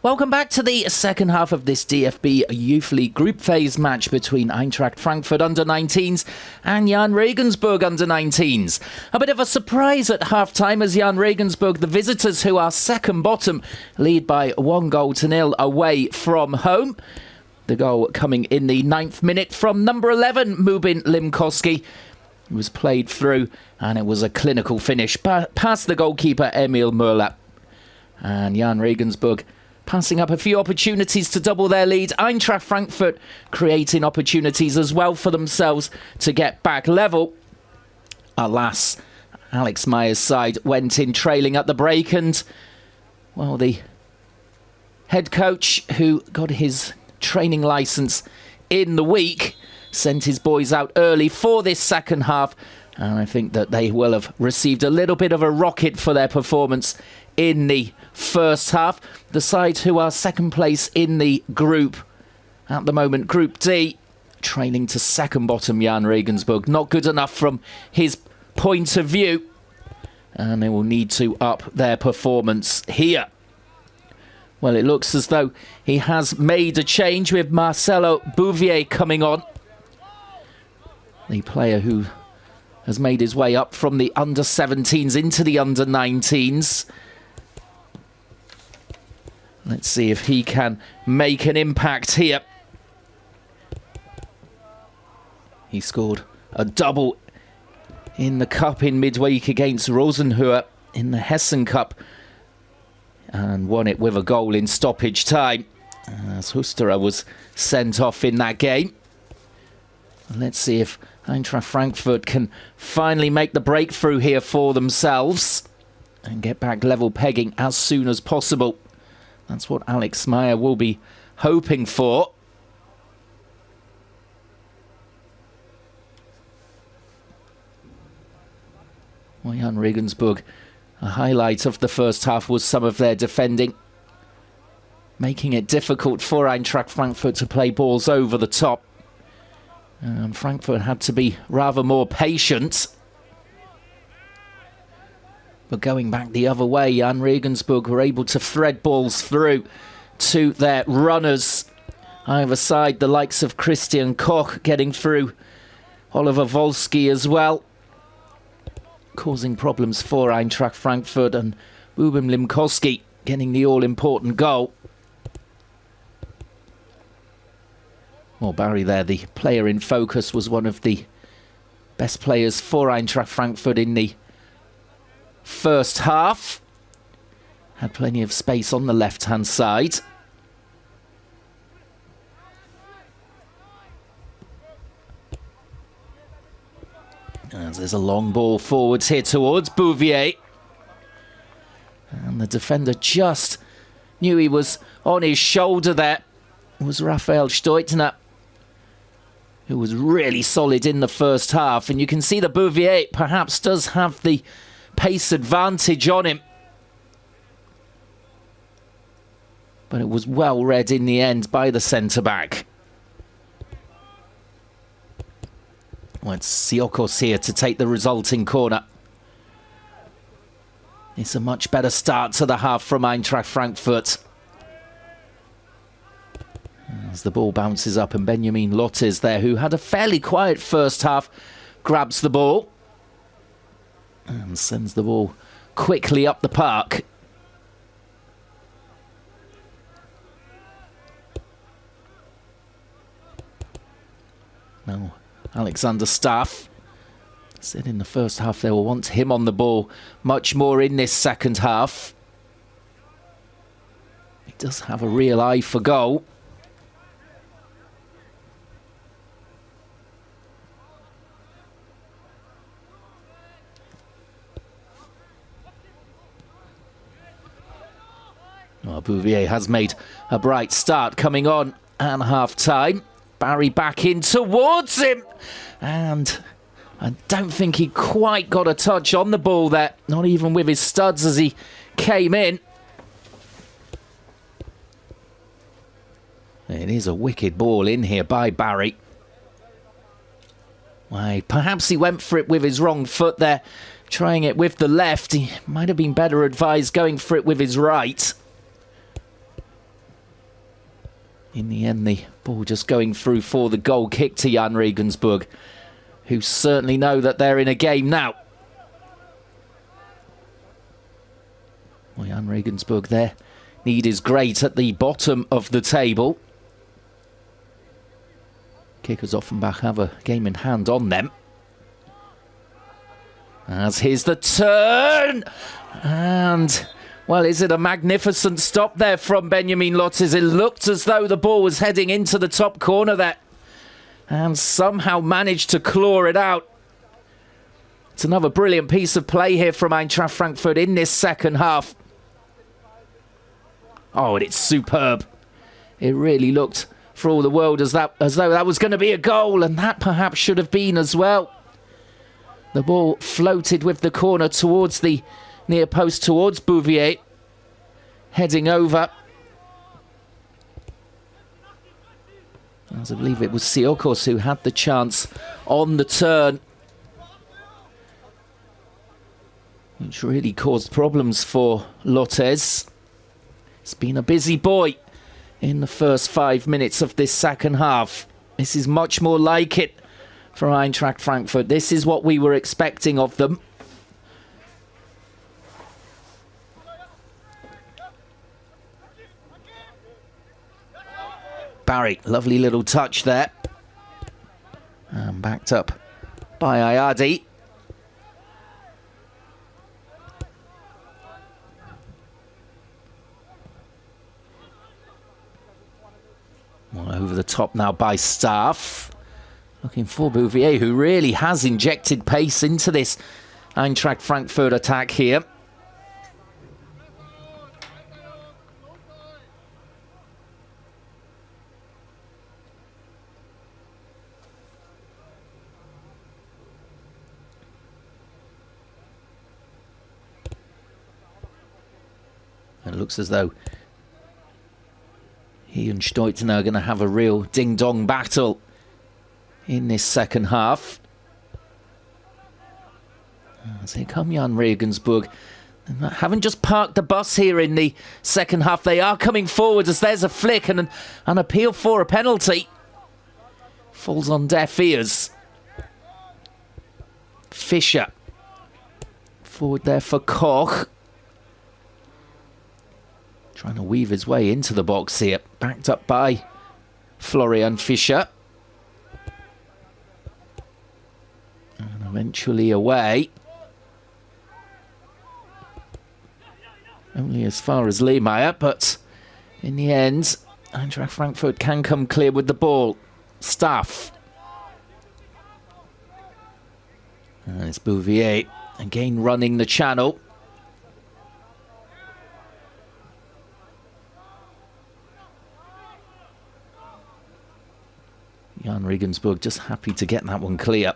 Welcome back to the second half of this DFB Youth League group phase match between Eintracht Frankfurt under-19s and Jahn Regensburg under-19s. A bit of a surprise at half-time as Jahn Regensburg, the visitors who are second bottom, lead by 1-0 away from home. The goal coming in the 9th minute from number 11, Mubin Limkowski. It was played through and it was a clinical finish past the goalkeeper Emil Möller. And Jahn Regensburg passing up a few opportunities to double their lead. Eintracht Frankfurt creating opportunities as well for themselves to get back level. Alas, Alex Meyer's side went in trailing at the break, and, well, the head coach, who got his training licence in the week, sent his boys out early for this second half, and I think that they will have received a little bit of a rocket for their performance in the first half. The side who are second place in the group at the moment, Group D, trailing to second bottom Jahn Regensburg. Not good enough from his point of view, and they will need to up their performance here. Well, it looks as though he has made a change with Marcelo Bouvier coming on. The player who has made his way up from the under-17s into the under-19s. Let's see if he can make an impact here. He scored a double in the cup in midweek against Rosenhöhe in the Hessen Cup and won it with a goal in stoppage time, as Husterer was sent off in that game. Let's see if Eintracht Frankfurt can finally make the breakthrough here for themselves and get back level pegging as soon as possible. That's what Alex Meyer will be hoping for. Well, Jahn Regensburg, a highlight of the first half was some of their defending, making it difficult for Eintracht Frankfurt to play balls over the top. Frankfurt had to be rather more patient. But going back the other way, Jahn Regensburg were able to thread balls through to their runners. Either side, the likes of Christian Koch getting through, Oliver Wolski as well, causing problems for Eintracht Frankfurt, and Mubin Limkowski getting the all-important goal. Well, Barry there, the player in focus, was one of the best players for Eintracht Frankfurt in the first half. Had plenty of space on the left-hand side. As there's a long ball forwards here towards Bouvier. And the defender just knew he was on his shoulder there. It was Raphael Steutner, who was really solid in the first half. And you can see that Bouvier perhaps does have the pace advantage on him. But it was well read in the end by the centre-back. Well, it's Siokos here to take the resulting corner. It's a much better start to the half from Eintracht Frankfurt. As the ball bounces up and Benjamin Lottes there, who had a fairly quiet first half, grabs the ball and sends the ball quickly up the park. Now, Alexander Staff said in the first half they will want him on the ball much more in this second half. He does have a real eye for goal. Well, Bouvier has made a bright start coming on at half-time. Barry back in towards him. And I don't think he quite got a touch on the ball there. Not even with his studs as he came in. It is a wicked ball in here by Barry. Why, perhaps he went for it with his wrong foot there. Trying it with the left. He might have been better advised going for it with his right. In the end, the ball just going through for the goal kick to Jahn Regensburg, who certainly know that they're in a game now. Well, Jahn Regensburg, their need is great at the bottom of the table. Kickers Offenbach have a game in hand on them. As here's the turn. And, well, is it a magnificent stop there from Benjamin Lottes? It looked as though the ball was heading into the top corner there. And somehow managed to claw it out. It's another brilliant piece of play here from Eintracht Frankfurt in this second half. Oh, and it's superb. It really looked for all the world as though that was going to be a goal, and that perhaps should have been as well. The ball floated with the corner towards the near post, towards Bouvier, heading over. As I believe it was Siokos who had the chance on the turn, which really caused problems for Lottes. He's been a busy boy in the first 5 minutes of this second half. This is much more like it for Eintracht Frankfurt. This is what we were expecting of them. Barry, lovely little touch there. And backed up by Ayadi. Well, over the top now by Staff. Looking for Bouvier, who really has injected pace into this Eintracht Frankfurt attack here. It looks as though he and Steutner are going to have a real ding-dong battle in this second half. As here come Jahn Regensburg. They haven't just parked the bus here in the second half. They are coming forward as there's a flick and an appeal for a penalty. Falls on deaf ears. Fischer. Forward there for Koch. Trying to weave his way into the box here. Backed up by Florian Fischer. And eventually away. Only as far as Lehmeyer, but in the end, Eintracht Frankfurt can come clear with the ball. Staff. And it's Bouvier again running the channel. Jahn Regensburg just happy to get that one clear.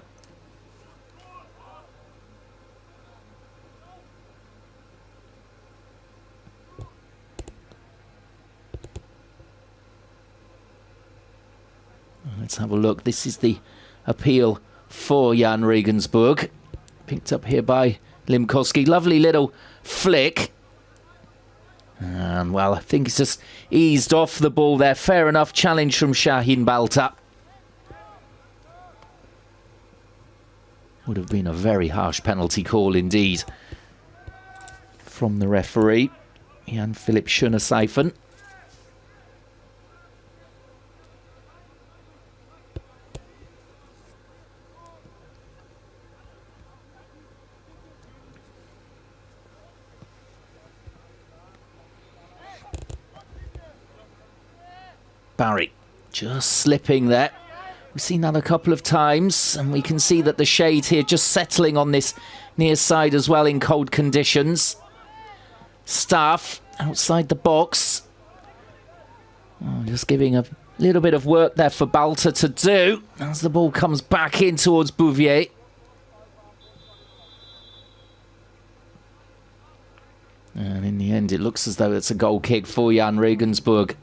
Let's have a look. This is the appeal for Jahn Regensburg. Picked up here by Limkowski. Lovely little flick. And, well, I think it's just eased off the ball there. Fair enough challenge from Shahin Balta. Would have been a very harsh penalty call indeed from the referee, Jan Philipp Schöneseifen. Barry just slipping there. We've seen that a couple of times, and we can see that the shade here just settling on this near side as well in cold conditions. Staff outside the box. Oh, just giving a little bit of work there for Balta to do as the ball comes back in towards Bouvier. And in the end, it looks as though it's a goal kick for Jahn Regensburg.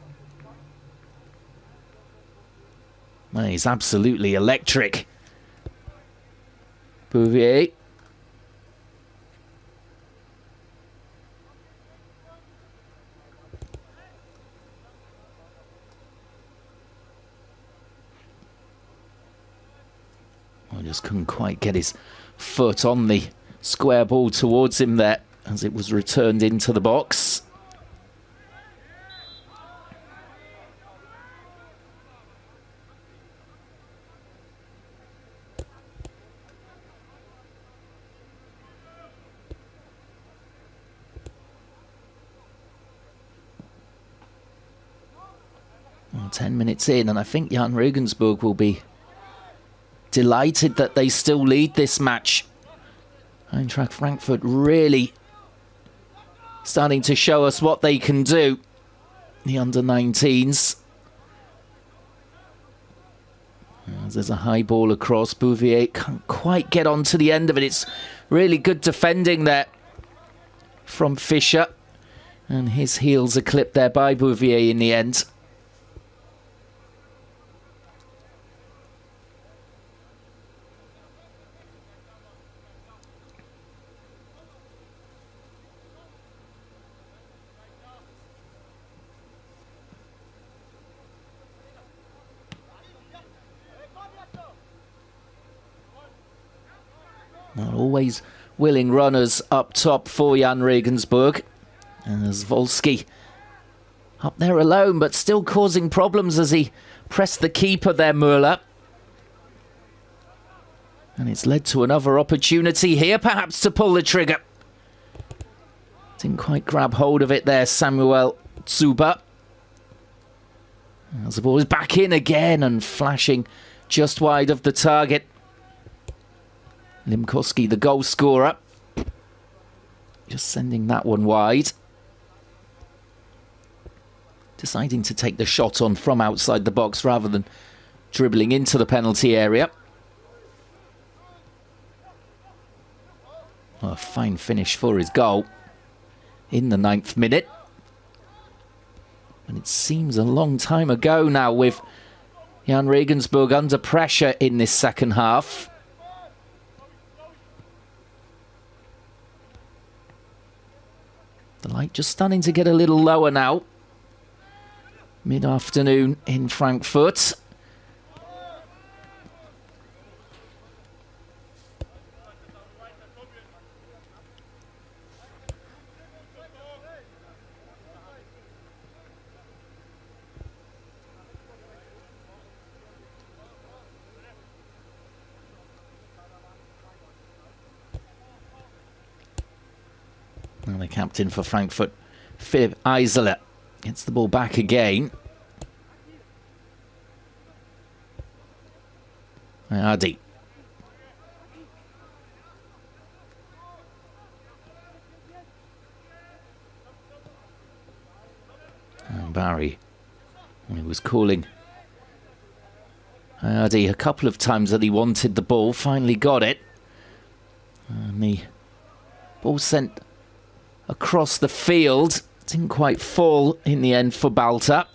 Well, he's absolutely electric. Bouvier. Just couldn't quite get his foot on the square ball towards him there as it was returned into the box. Well, 10 minutes in, and I think Jahn Regensburg will be delighted that they still lead this match. Eintracht Frankfurt really starting to show us what they can do. The under-19s. There's a high ball across. Bouvier can't quite get onto the end of it. It's really good defending there from Fischer. And his heels are clipped there by Bouvier in the end. Not always willing runners up top for Jahn Regensburg. And there's Volsky up there alone, but still causing problems as he pressed the keeper there, Müller. And it's led to another opportunity here, perhaps to pull the trigger. Didn't quite grab hold of it there, Samuel Zuber. As the ball is back in again and flashing just wide of the target. Limkowski, the goal scorer, just sending that one wide. Deciding to take the shot on from outside the box rather than dribbling into the penalty area. Well, a fine finish for his goal in the 9th minute. And it seems a long time ago now with Jahn Regensburg under pressure in this second half. The light just starting to get a little lower now. Mid-afternoon in Frankfurt. And the captain for Frankfurt, Philipp Eiseler, gets the ball back again. Adi. And Barry, he was calling Adi a couple of times that he wanted the ball, finally got it. And the ball sent across the field. Didn't quite fall in the end for Balta.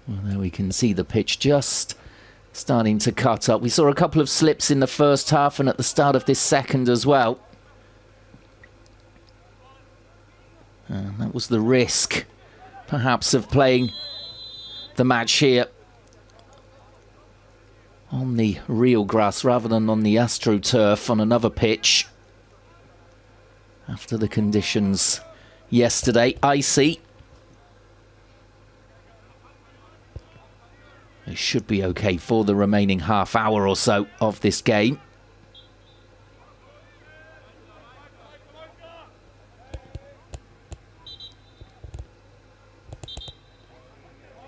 Well, there we can see the pitch just starting to cut up. We saw a couple of slips in the first half and at the start of this second as well. And that was the risk, perhaps, of playing the match here on the real grass rather than on the AstroTurf on another pitch. After the conditions yesterday, icy. It should be okay for the remaining half hour or so of this game.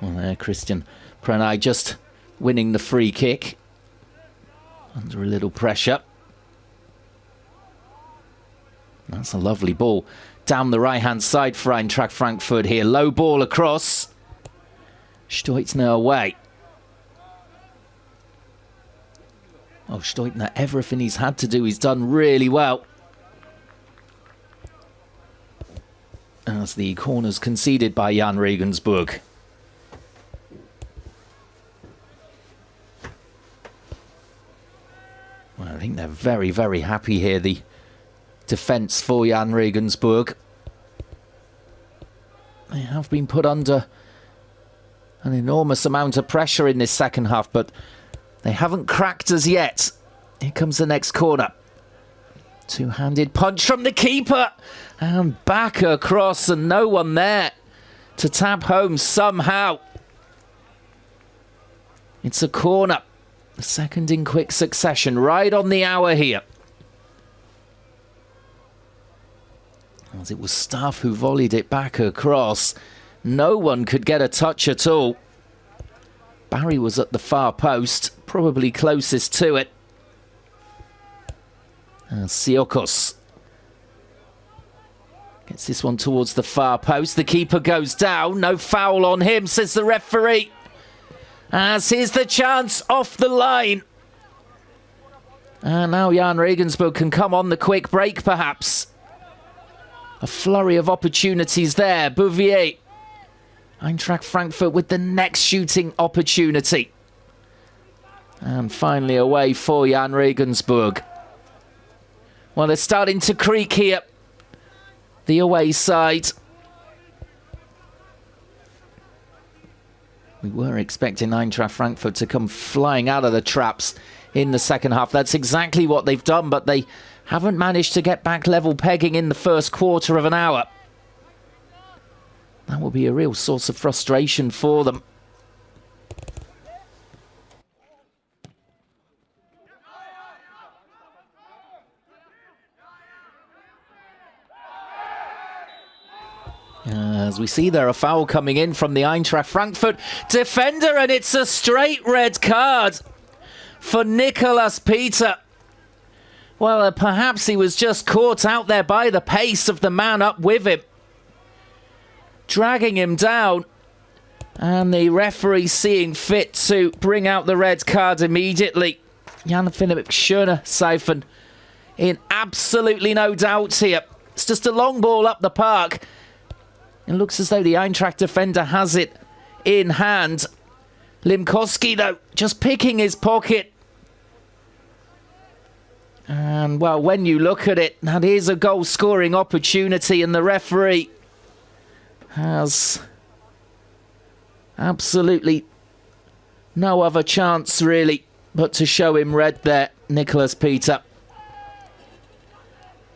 Well, there, Christian Pranay just winning the free kick. Under a little pressure. That's a lovely ball down the right-hand side for Eintracht Frankfurt here. Low ball across. Steutner away. Oh, Steutner, everything he's had to do, he's done really well. As the corner's conceded by Jahn Regensburg. Well, I think they're very, very happy here, the defence for Jahn Regensburg. They have been put under an enormous amount of pressure in this second half, but they haven't cracked as yet. Here comes the next corner. Two-handed punch from the keeper. And back across, and no one there to tap home somehow. It's a corner. The second in quick succession, right on the hour here. As it was Staff who volleyed it back across. No one could get a touch at all. Barry was at the far post, probably closest to it. Siokos gets this one towards the far post. The keeper goes down. No foul on him, says the referee. As here's the chance off the line. And now Jahn Regensburg can come on the quick break, perhaps. A flurry of opportunities there. Bouvier. Eintracht Frankfurt with the next shooting opportunity. And finally away for Jahn Regensburg. Well, they're starting to creak here. The away side. We were expecting Eintracht Frankfurt to come flying out of the traps in the second half. That's exactly what they've done, but they haven't managed to get back level pegging in the first quarter of an hour. That will be a real source of frustration for them. As we see there, a foul coming in from the Eintracht Frankfurt defender, and it's a straight red card for Nicolas Peter. Well, perhaps he was just caught out there by the pace of the man up with him, dragging him down, and the referee seeing fit to bring out the red card immediately. Jan-Philipp Schöne-Seifen in absolutely no doubt here. It's just a long ball up the park. It looks as though the Eintracht defender has it in hand. Limkowski, though, just picking his pocket. And, well, when you look at it, that is a goal-scoring opportunity, and the referee has absolutely no other chance, really, but to show him red there, Nicolas Peter.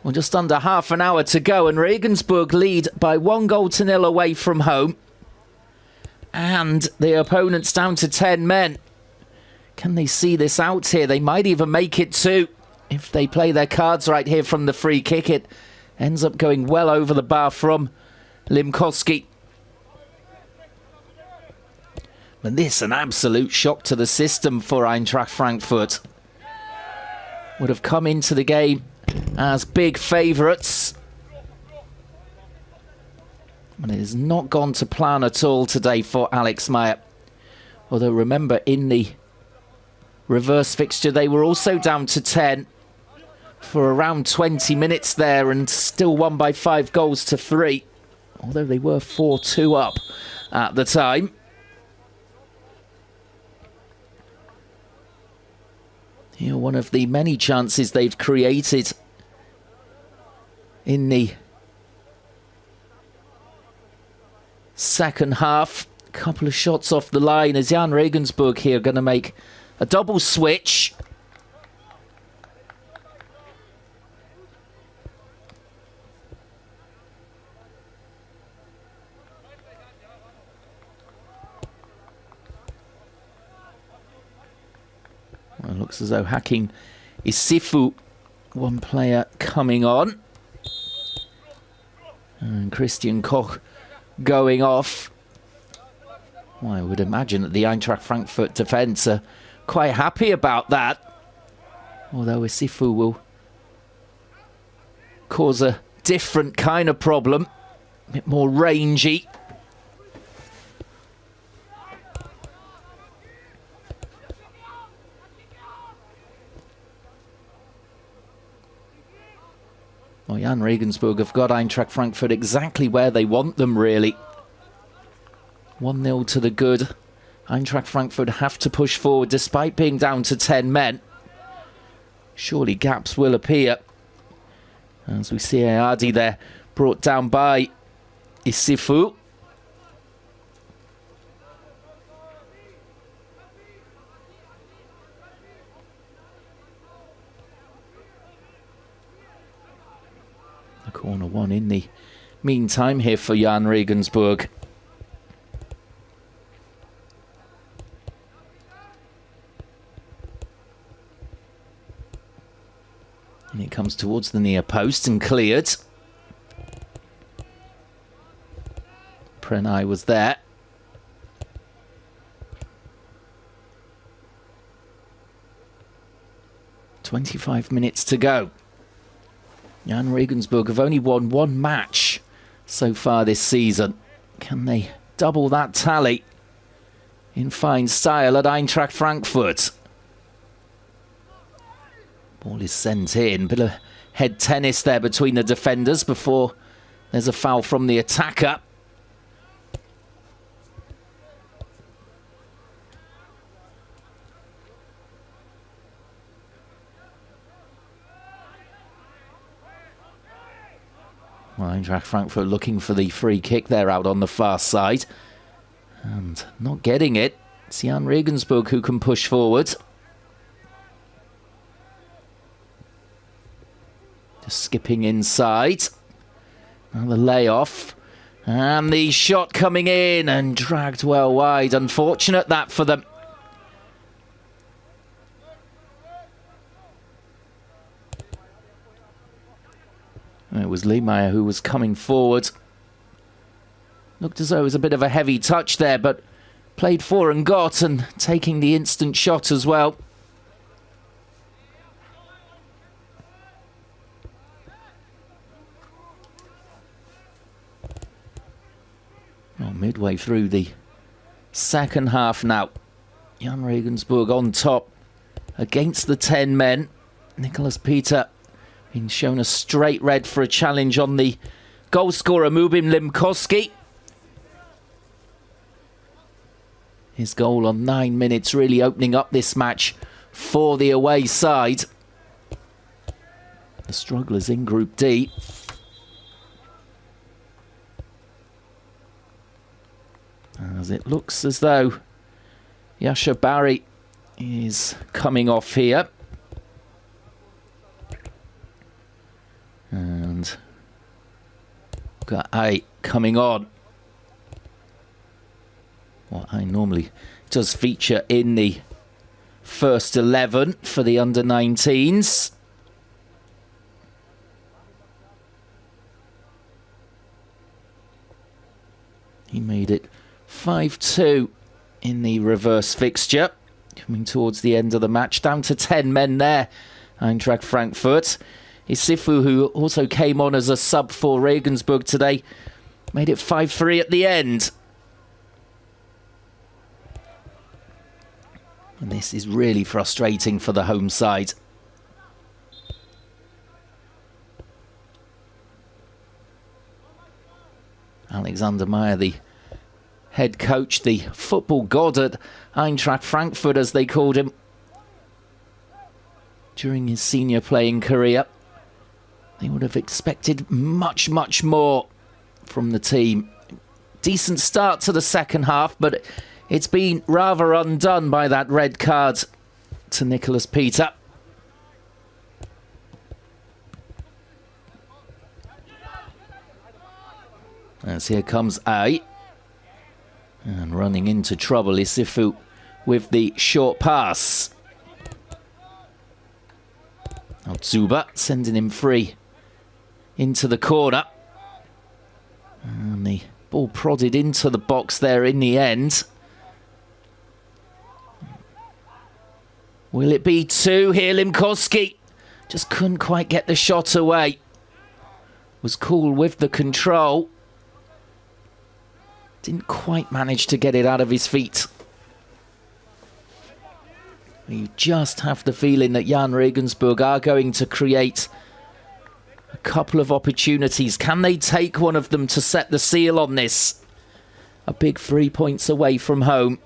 Well, just under half an hour to go, and Regensburg lead by 1-0 away from home. And the opponent's down to 10 men. Can they see this out here? They might even make it 2 if they play their cards right here from the free kick. It ends up going well over the bar from Limkowski. But this an absolute shock to the system for Eintracht Frankfurt. Would have come into the game as big favourites. And it has not gone to plan at all today for Alex Meyer. Although remember, in the reverse fixture, they were also down to 10 for around 20 minutes there and still won by 5-3. Although they were 4-2 up at the time. Here, one of the many chances they've created in the second half. A couple of shots off the line as Jahn Regensburg here going to make a double switch. Well, it looks as though Hakim Isifu, one player coming on. And Christian Koch going off. Well, I would imagine that the Eintracht Frankfurt defence are quite happy about that. Although Isifu will cause a different kind of problem. A bit more rangy. Well, Jahn Regensburg have got Eintracht Frankfurt exactly where they want them, really. 1-0 to the good. Eintracht Frankfurt have to push forward despite being down to 10 men. Surely gaps will appear. As we see Ayadi there, brought down by Isifu. The corner one in the meantime here for Jahn Regensburg. And it comes towards the near post and cleared. Prenai was there. "25 minutes to go. Jahn Regensburg have only won one match so far this season. Can they double that tally in fine style at Eintracht Frankfurt? Ball is sent in. Bit of head tennis there between the defenders before there's a foul from the attacker. Well, Eintracht Frankfurt looking for the free kick there out on the far side. And not getting it. It's Jahn Regensburg who can push forward. Just skipping inside. Now the layoff. And the shot coming in and dragged well wide. Unfortunate that for them. It was Lehmeyer who was coming forward. Looked as though it was a bit of a heavy touch there, but played for and got, and taking the instant shot as well. Well, midway through the second half now. Jahn Regensburg on top against the 10 men. Nicholas Peter being shown a straight red for a challenge on the goal scorer Mubin Limkowski. His goal on 9 minutes really opening up this match for the away side. The strugglers in Group D. As it looks as though Yasha Barry is coming off here. And got A coming on. What I normally does feature in the first 11 for the under-19s. He made it 5-2 in the reverse fixture. Coming towards the end of the match. Down to 10 men there. Eintracht Frankfurt. Isifu, who also came on as a sub for Regensburg today, made it 5-3 at the end. And this is really frustrating for the home side. Alexander Meyer, the head coach, the football god at Eintracht Frankfurt, as they called him during his senior playing career. They would have expected much, much more from the team. Decent start to the second half, but it's been rather undone by that red card to Nicholas Peter. As here comes A. And running into trouble, Isifu with the short pass. Altzuba sending him free into the corner. And the ball prodded into the box there in the end. Will it be 2 here? Limkowski just couldn't quite get the shot away. Was cool with the control. Didn't quite manage to get it out of his feet. You just have the feeling that Jahn Regensburg are going to create a couple of opportunities. Can they take one of them to set the seal on this? A big 3 points away from home.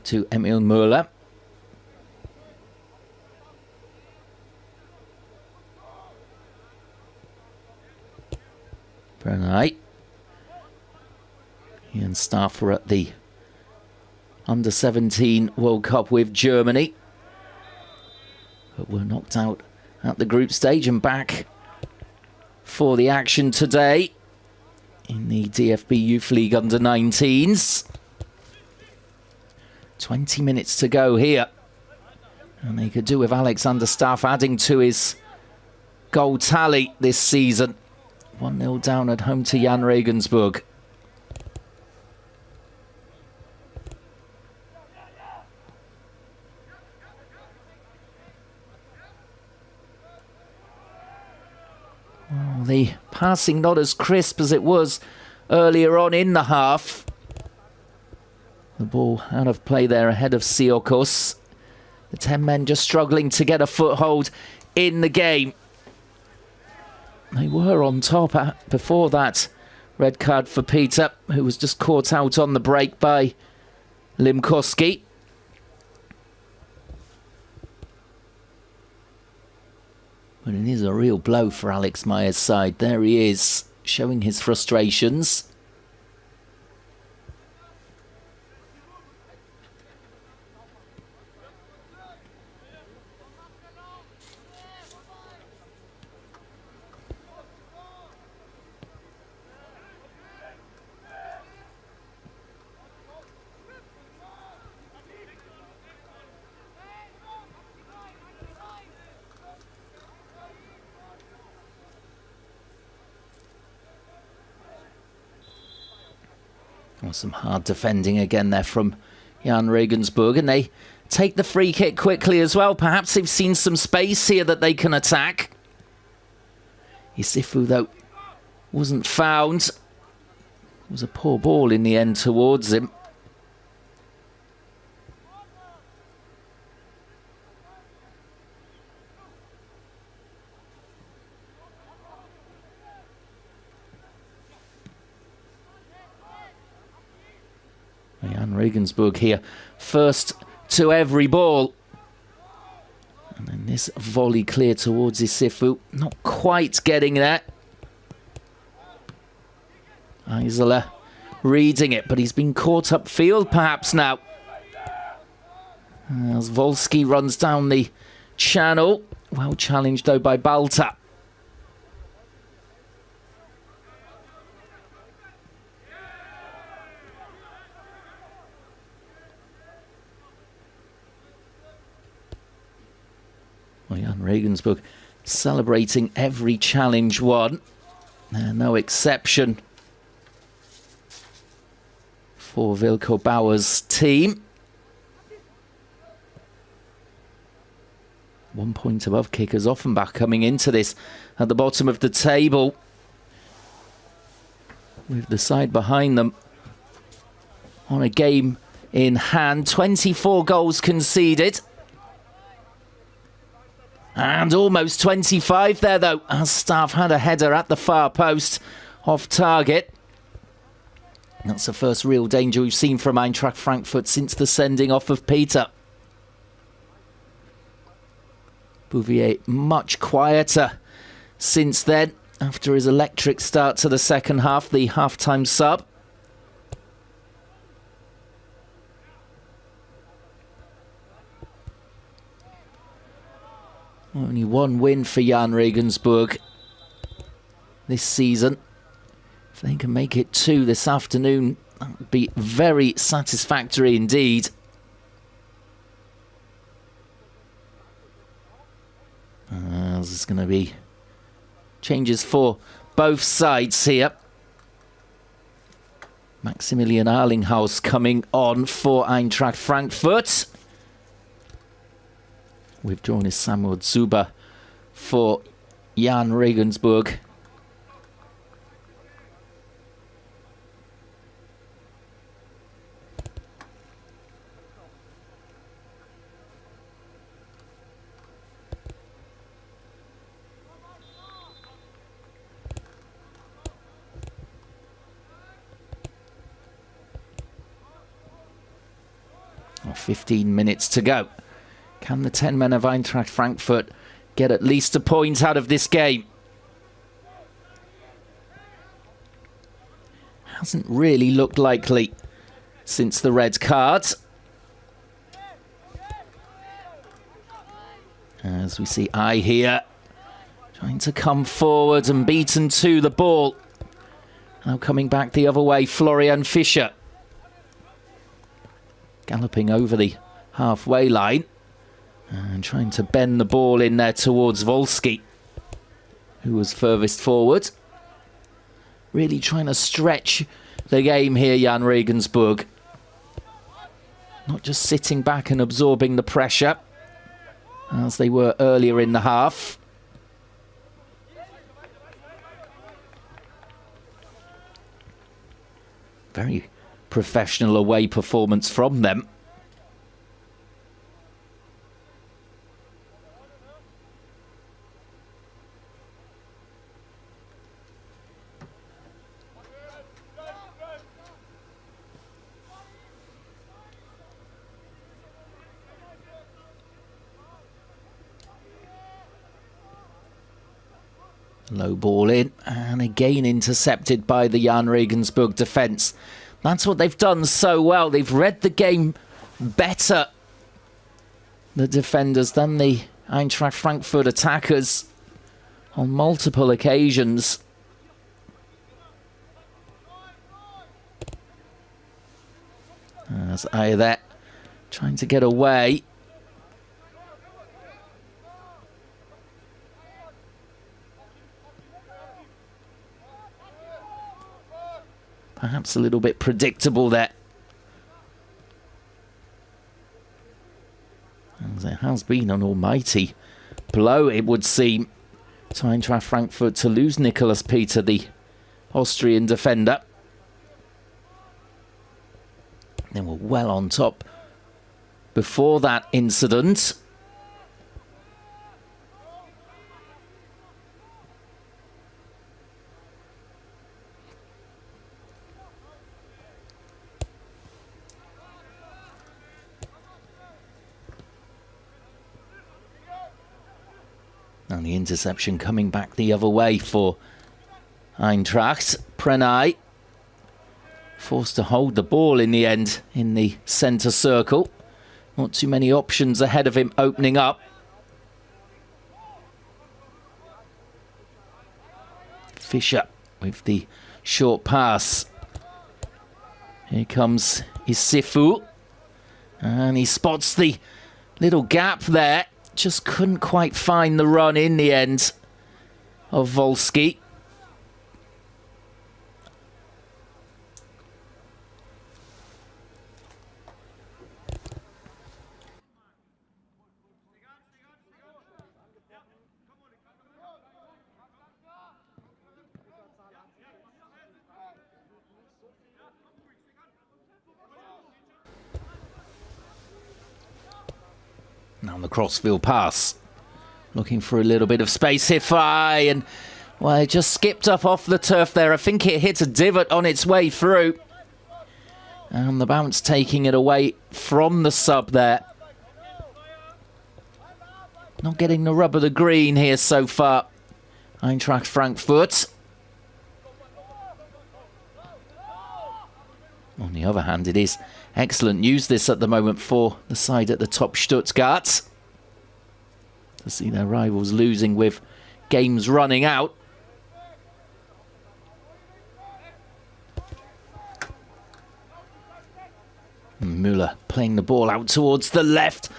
to Emil Müller. Brenner. He and staff were at the Under-17 World Cup with Germany, but were knocked out at the group stage and back for the action today in the DFB Youth League Under-19s. 20 minutes to go here, and they could do with Alexander Staff adding to his goal tally this season. 1-0 down at home to Jahn Regensburg. Oh, the passing not as crisp as it was earlier on in the half. The ball out of play there ahead of Siokos. The 10 men just struggling to get a foothold in the game. They were on top before that red card for Peter, who was just caught out on the break by Limkowski. But it is a real blow for Alex Meyer's side. There he is, showing his frustrations. Well, some hard defending again there from Jahn Regensburg, and they take the free kick quickly as well. Perhaps they've seen some space here that they can attack. Isifu, though, wasn't found. It was a poor ball in the end towards him. Jahn Regensburg here, first to every ball. And then this volley clear towards Isifu, not quite getting there. Isola reading it, but he's been caught upfield perhaps now. As Volsky runs down the channel, well challenged though by Balta. Well, Jahn Regensburg celebrating every challenge won. No exception for Wilco Bauer's team. 1 point above kickers Offenbach coming into this at the bottom of the table, with the side behind them on a game in hand. 24 goals conceded. And almost 25 there, though, as Staff had a header at the far post off target. That's the first real danger we've seen from Eintracht Frankfurt since the sending off of Peter. Bouvier much quieter since then, after his electric start to the second half, the half-time sub. Only one win for Jahn Regensburg this season. If they can make it 2 this afternoon, that would be very satisfactory indeed. There's going to be changes for both sides here. Maximilian Arlinghaus coming on for Eintracht Frankfurt. Withdrawn is Samuel Zuber for Jahn Regensburg. 15 minutes to go. Can the 10 men of Eintracht Frankfurt get at least a point out of this game? Hasn't really looked likely since the red card. As we see I here trying to come forward and beaten to the ball. Now coming back the other way, Florian Fischer. Galloping over the halfway line and trying to bend the ball in there towards Wolski, who was furthest forward. Really trying to stretch the game here, Jahn Regensburg. Not just sitting back and absorbing the pressure as they were earlier in the half. Very professional away performance from them. Low ball in, and again intercepted by the Jahn Regensburg defence. That's what they've done so well. They've read the game better, the defenders, than the Eintracht Frankfurt attackers on multiple occasions. As Ayer trying to get away. Perhaps a little bit predictable there. As it has been an almighty blow, it would seem, to Eintracht Frankfurt to lose Nicolas Peter, the Austrian defender. They were well on top before that incident. And the interception coming back the other way for Eintracht. Prenai forced to hold the ball in the end in the centre circle. Not too many options ahead of him opening up. Fischer with the short pass. Here comes Isifu. And he spots the little gap there. Just couldn't quite find the run in the end of Wolski. Now the crossfield pass. Looking for a little bit of space here for I, and well, it just skipped up off the turf there. I think it hit a divot on its way through. And the bounce taking it away from the sub there. Not getting the rub of the green here so far, Eintracht Frankfurt. On the other hand, it is excellent news this at the moment for the side at the top, Stuttgart. To see their rivals losing with games running out. Müller playing the ball out towards the left.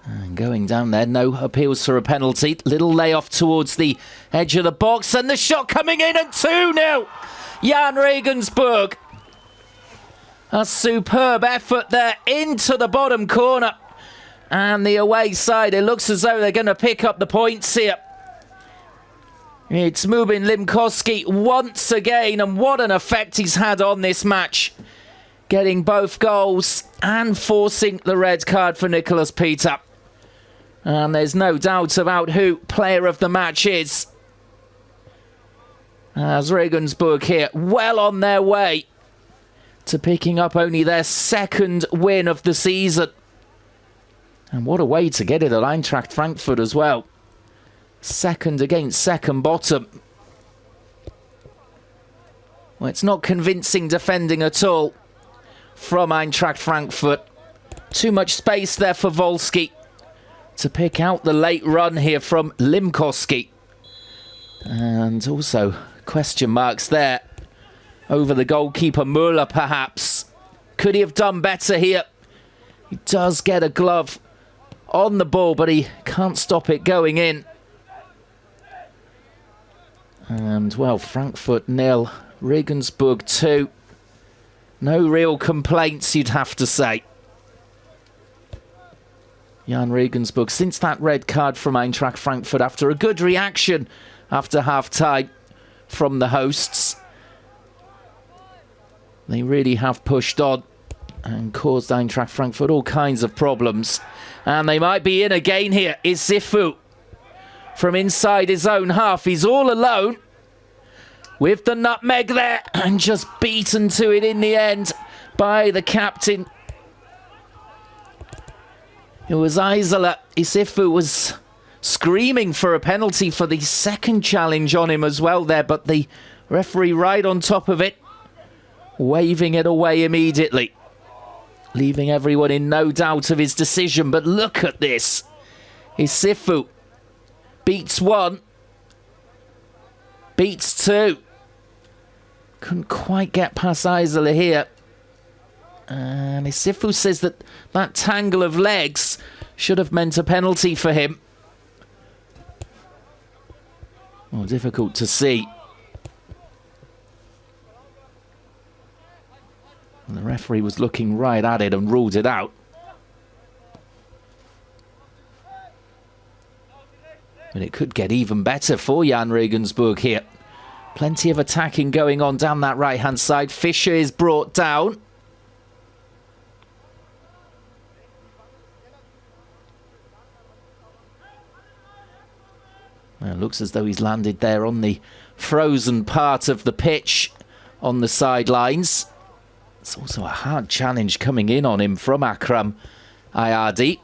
And going down there, no appeals for a penalty. Little layoff towards the edge of the box, and the shot coming in, and 2-0. Jahn Regensburg. A superb effort there into the bottom corner. And the away side, it looks as though they're going to pick up the points here. It's Mubin Limkowski once again, and what an effect he's had on this match. Getting both goals and forcing the red card for Nicolas Peter. And there's no doubt about who player of the match is. As Regensburg here, well on their way to picking up only their second win of the season. And what a way to get it at Eintracht Frankfurt as well. Second against second bottom. Well, it's not convincing defending at all from Eintracht Frankfurt. Too much space there for Wolski to pick out the late run here from Limkowski. And also question marks there over the goalkeeper Müller, perhaps. Could he have done better here? He does get a glove on the ball, but he can't stop it going in. And, well, Frankfurt 0, Regensburg 2. No real complaints, you'd have to say. Jahn Regensburg, since that red card from Eintracht Frankfurt, after a good reaction after half-time from the hosts, they really have pushed on and caused Eintracht Frankfurt all kinds of problems. And they might be in again here. Is Sifu from inside his own half. He's all alone with the nutmeg there and just beaten to it in the end by the captain. It was Isola. Isifu was screaming for a penalty for the second challenge on him as well there, but the referee right on top of it, waving it away immediately, leaving everyone in no doubt of his decision. But look at this. Isifu beats one, beats two. Couldn't quite get past Isola here. And Isifu says that that tangle of legs should have meant a penalty for him. Well, difficult to see. And the referee was looking right at it and ruled it out. And it could get even better for Jahn Regensburg here. Plenty of attacking going on down that right-hand side. Fischer is brought down. Well, it looks as though he's landed there on the frozen part of the pitch on the sidelines. It's also a hard challenge coming in on him from Akram Ayadi.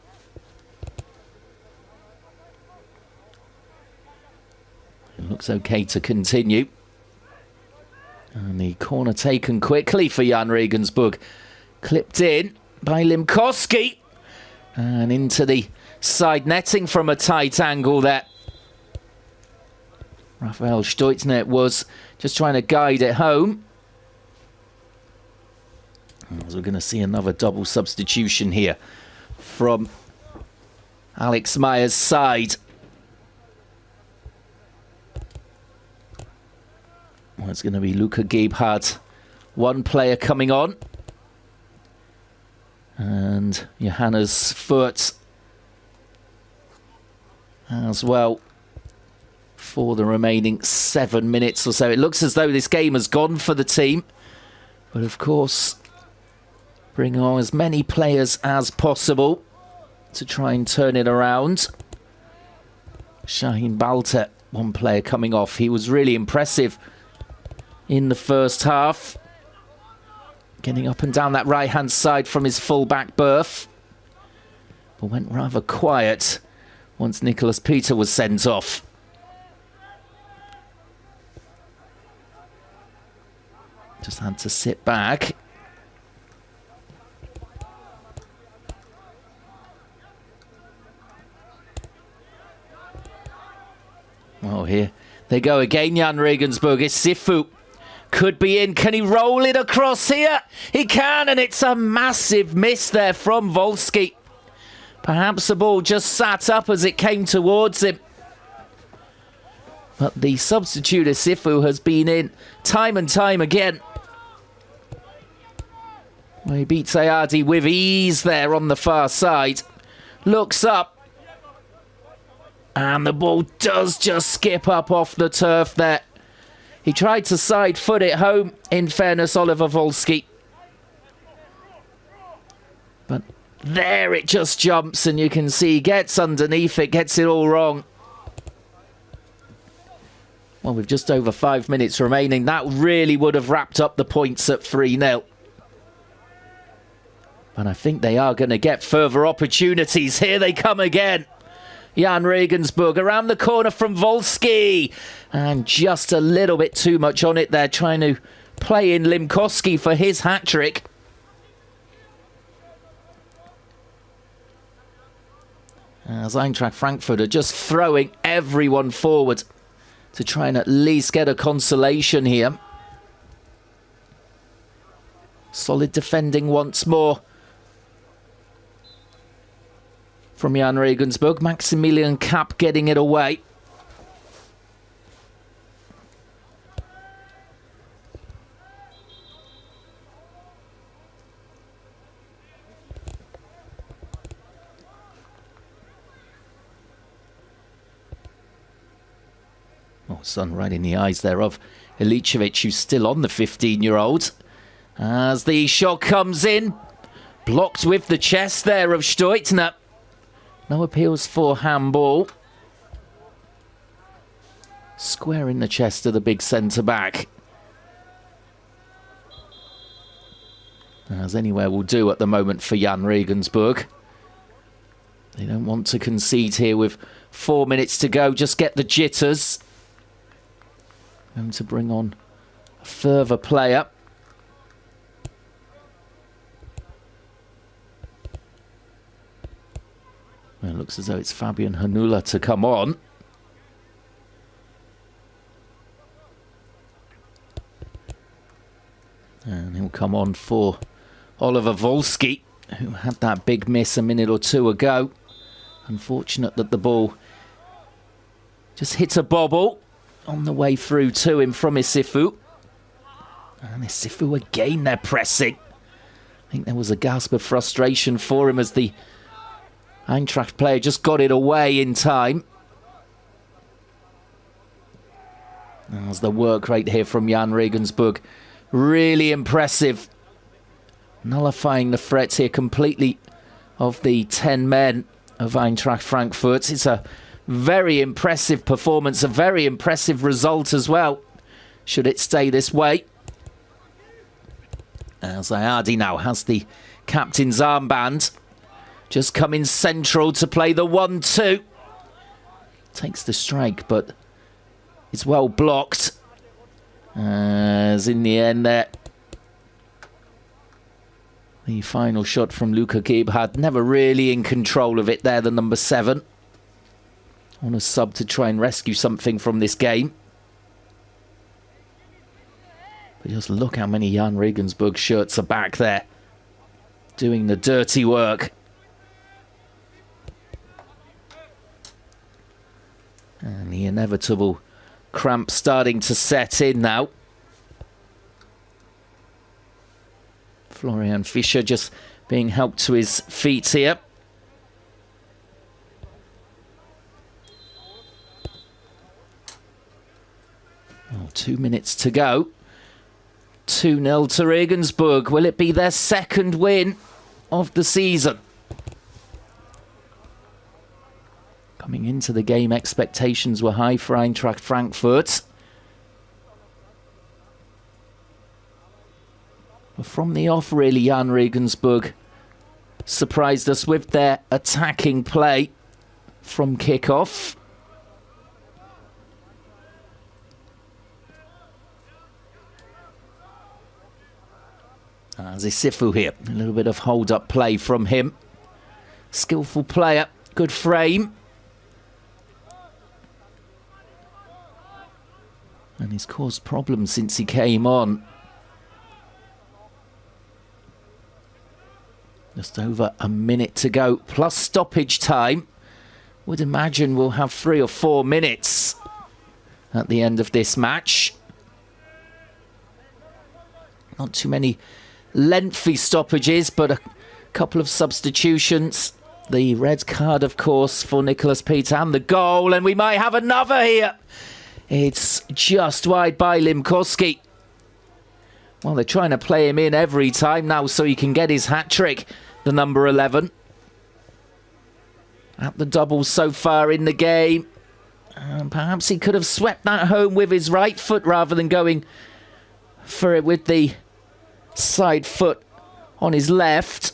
It looks okay to continue. And the corner taken quickly for Jahn Regensburg. Clipped in by Limkowski. And into the side netting from a tight angle there. Raphael Steutzner was just trying to guide it home. As we're going to see another double substitution here from Alex Meyer's side. Well, it's going to be Luca Gebhardt. One player coming on. And Johannes Furt as well for the remaining 7 minutes or so. It looks as though this game has gone for the team. But of course, bring on as many players as possible to try and turn it around. Shaheen Balta, one player coming off. He was really impressive in the first half. Getting up and down that right-hand side from his full-back berth. But went rather quiet once Nicholas Peter was sent off. Just had to sit back. Oh, here they go again, Jahn Regensburg. It's Sifu. Could be in. Can he roll it across here? He can, and it's a massive miss there from Wolski. Perhaps the ball just sat up as it came towards him. But the substitute Sifu has been in time and time again. Well, he beats Ayadi with ease there on the far side. Looks up. And the ball does just skip up off the turf there. He tried to side foot it home, in fairness, Oliver Wolski. But there it just jumps, and you can see he gets underneath it, gets it all wrong. Well, with just over 5 minutes remaining, that really would have wrapped up the points at 3-0. But I think they are going to get further opportunities. Here they come again. Jahn Regensburg around the corner from Wolski. And just a little bit too much on it there, trying to play in Limkowski for his hat-trick. As Eintracht Frankfurt are just throwing everyone forward to try and at least get a consolation here. Solid defending once more from Jahn Regensburg. Maximilian Kapp getting it away. Oh, sun right in the eyes there of Ilicevic, who's still on the 15-year-old. As the shot comes in, blocked with the chest there of Steutner. No appeals for handball. Square in the chest of the big centre-back. As anywhere will do at the moment for Jahn Regensburg. They don't want to concede here with 4 minutes to go. Just get the jitters. Going to bring on a further player. Well, it looks as though it's Fabian Hanula to come on. And he'll come on for Oliver Wolski, who had that big miss a minute or two ago. Unfortunate that the ball just hit a bobble on the way through to him from Isifu. And Isifu again, they're pressing. I think there was a gasp of frustration for him as the Eintracht player just got it away in time. As the work rate here from Jahn Regensburg, really impressive. Nullifying the threats here completely of the 10 men of Eintracht Frankfurt. It's a very impressive performance, a very impressive result as well, should it stay this way. As Ayadi now has the captain's armband. Just coming central to play the 1-2. Takes the strike, but it's well blocked. As in the end there, the final shot from Luca Gebhardt, never really in control of it there, the number 7. On a sub to try and rescue something from this game. But just look how many Jahn Regensburg shirts are back there, doing the dirty work. And the inevitable cramp starting to set in now. Florian Fischer just being helped to his feet here. Oh, 2 minutes to go. 2-0 to Regensburg. Will it be their second win of the season? Coming into the game, expectations were high for Eintracht Frankfurt. But from the off, really, Jahn Regensburg surprised us with their attacking play from kick-off. Isifu here, a little bit of hold-up play from him. Skillful player, good frame. And he's caused problems since he came on. Just over a minute to go, plus stoppage time. Would imagine we'll have 3 or 4 minutes at the end of this match. Not too many lengthy stoppages, but a couple of substitutions. The red card, of course, for Nicholas Peter, and the goal, and we might have another here. It's just wide by Limkowski. Well, they're trying to play him in every time now so he can get his hat-trick, the number 11. At the double so far in the game. Perhaps he could have swept that home with his right foot rather than going for it with the side foot on his left.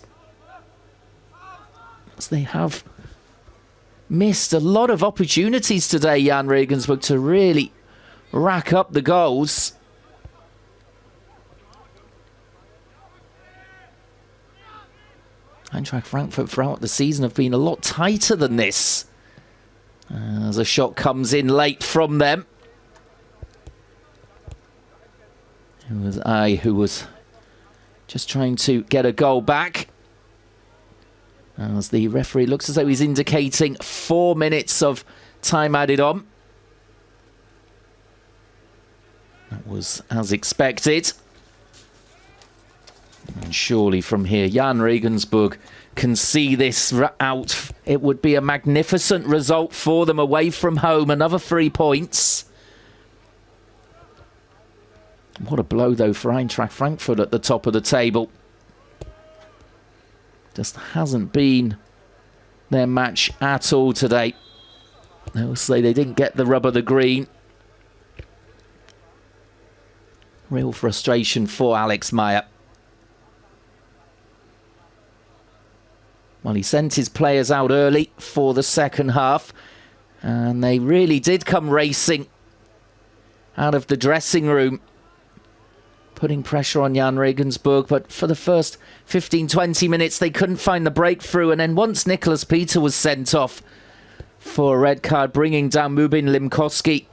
as they have missed a lot of opportunities today, Jahn Regensburg, to really rack up the goals. Eintracht Frankfurt throughout the season have been a lot tighter than this. As a shot comes in late from them. It was who was just trying to get a goal back. As the referee looks as though he's indicating 4 minutes of time added on. That was as expected. And surely from here, Jahn Regensburg can see this out. It would be a magnificent result for them away from home. Another 3 points. What a blow, though, for Eintracht Frankfurt at the top of the table. Just hasn't been their match at all today. They'll say they didn't get the rub of the green. Real frustration for Alex Meyer. Well, he sent his players out early for the second half, and they really did come racing out of the dressing room, putting pressure on Jahn Regensburg. But for the first 15-20 minutes, they couldn't find the breakthrough. And then once Nicholas Peter was sent off for a red card, bringing down Mubin Limkowski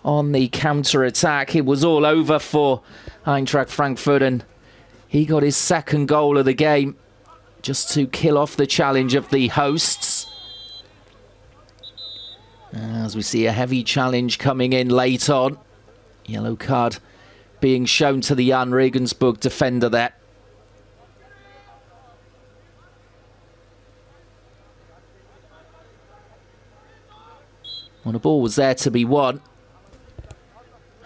on the counter-attack, it was all over for Eintracht Frankfurt, and he got his second goal of the game, just to kill off the challenge of the hosts. As we see a heavy challenge coming in late on. Yellow card being shown to the Jahn Regensburg defender there. Well, the ball was there to be won.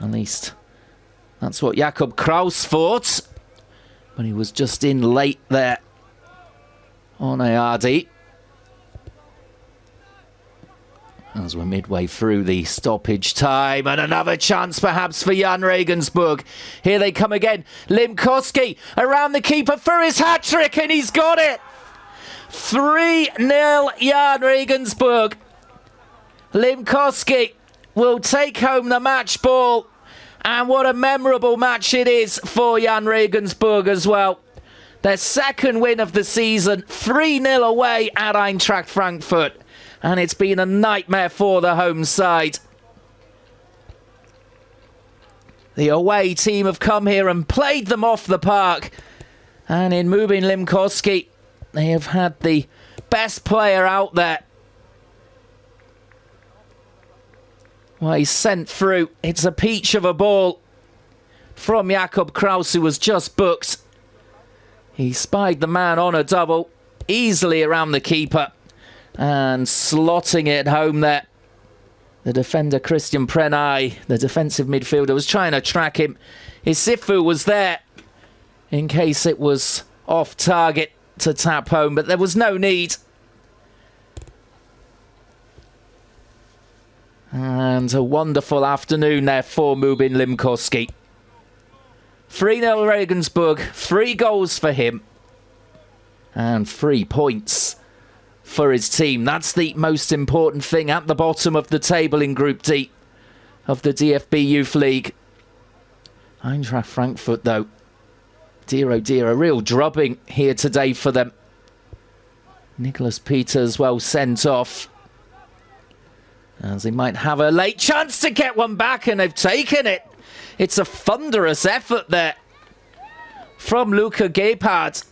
At least that's what Jakob Kraus thought. But he was just in late there on Ayadi. As we're midway through the stoppage time, and another chance perhaps for Jahn Regensburg. Here they come again. Limkowski around the keeper for his hat-trick, and he's got it. 3-0 Jahn Regensburg. Limkowski will take home the match ball, and what a memorable match it is for Jahn Regensburg as well. Their second win of the season, 3-0 away at Eintracht Frankfurt. And it's been a nightmare for the home side. The away team have come here and played them off the park. And in Mubin Limkowski, they have had the best player out there. Well, he's sent through. It's a peach of a ball from Jakob Kraus, who was just booked. He spied the man on a double, easily around the keeper, and slotting it home there. The defender, Christian Prenai, the defensive midfielder, was trying to track him. Isifu was there in case it was off target to tap home, but there was no need. And a wonderful afternoon there for Mubin Limkowski. 3-0 Regensburg, 3 goals for him, and 3 points for his team. That's the most important thing at the bottom of the table in Group D of the DFB Youth League. Eintracht Frankfurt, though, dear oh dear, a real drubbing here today for them. Nicholas Peters well sent off, as they might have a late chance to get one back, and they've taken it. It's a thunderous effort there from Luca Gebhardt.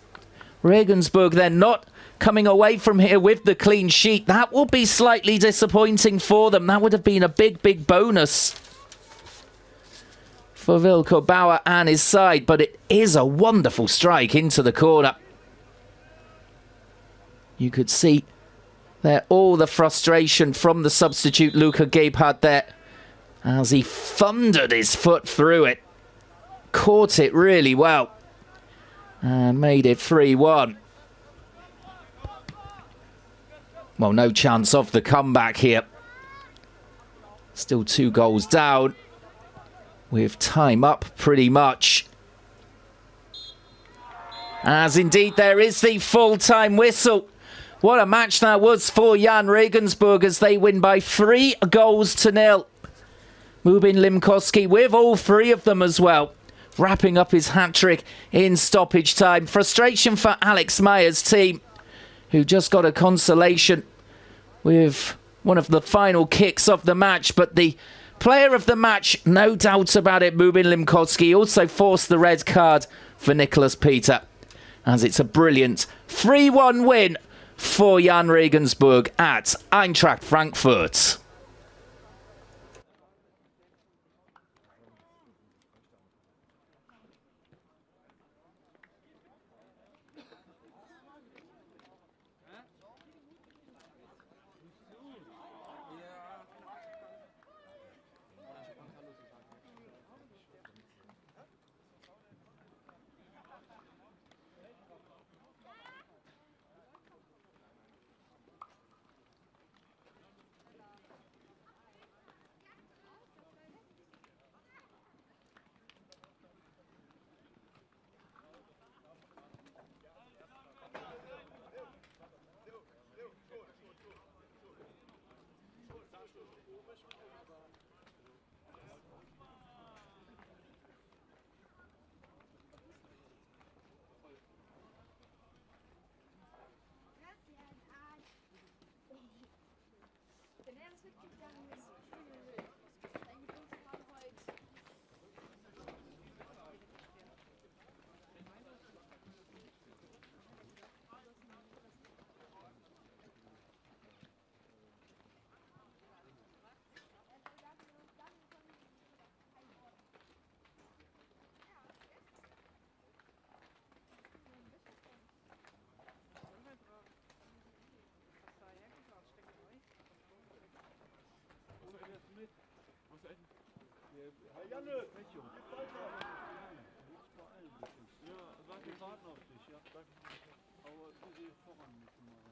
Regensburg then not coming away from here with the clean sheet. That will be slightly disappointing for them. That would have been a big, big bonus for Wilco Bauer and his side. But it is a wonderful strike into the corner. You could see there all the frustration from the substitute Luca Gebhardt there, as he thundered his foot through it. Caught it really well and made it 3-1. Well, no chance of the comeback here. Still 2 goals down, with time up pretty much. As indeed there is the full-time whistle What a match that was for Jahn Regensburg as they win by 3-0. Mubin Limkowski with all three of them as well, wrapping up his hat-trick in stoppage time. Frustration for Alex Meyer's team, who just got a consolation with one of the final kicks of the match. But the player of the match, no doubt about it, Mubin Limkowski, also forced the red card for Nicholas Peter, as it's a brilliant 3-1 win for Jahn Regensburg at Eintracht Frankfurt. Ja, sag die warten auf dich. Ja, aber du sie voran müssen mal.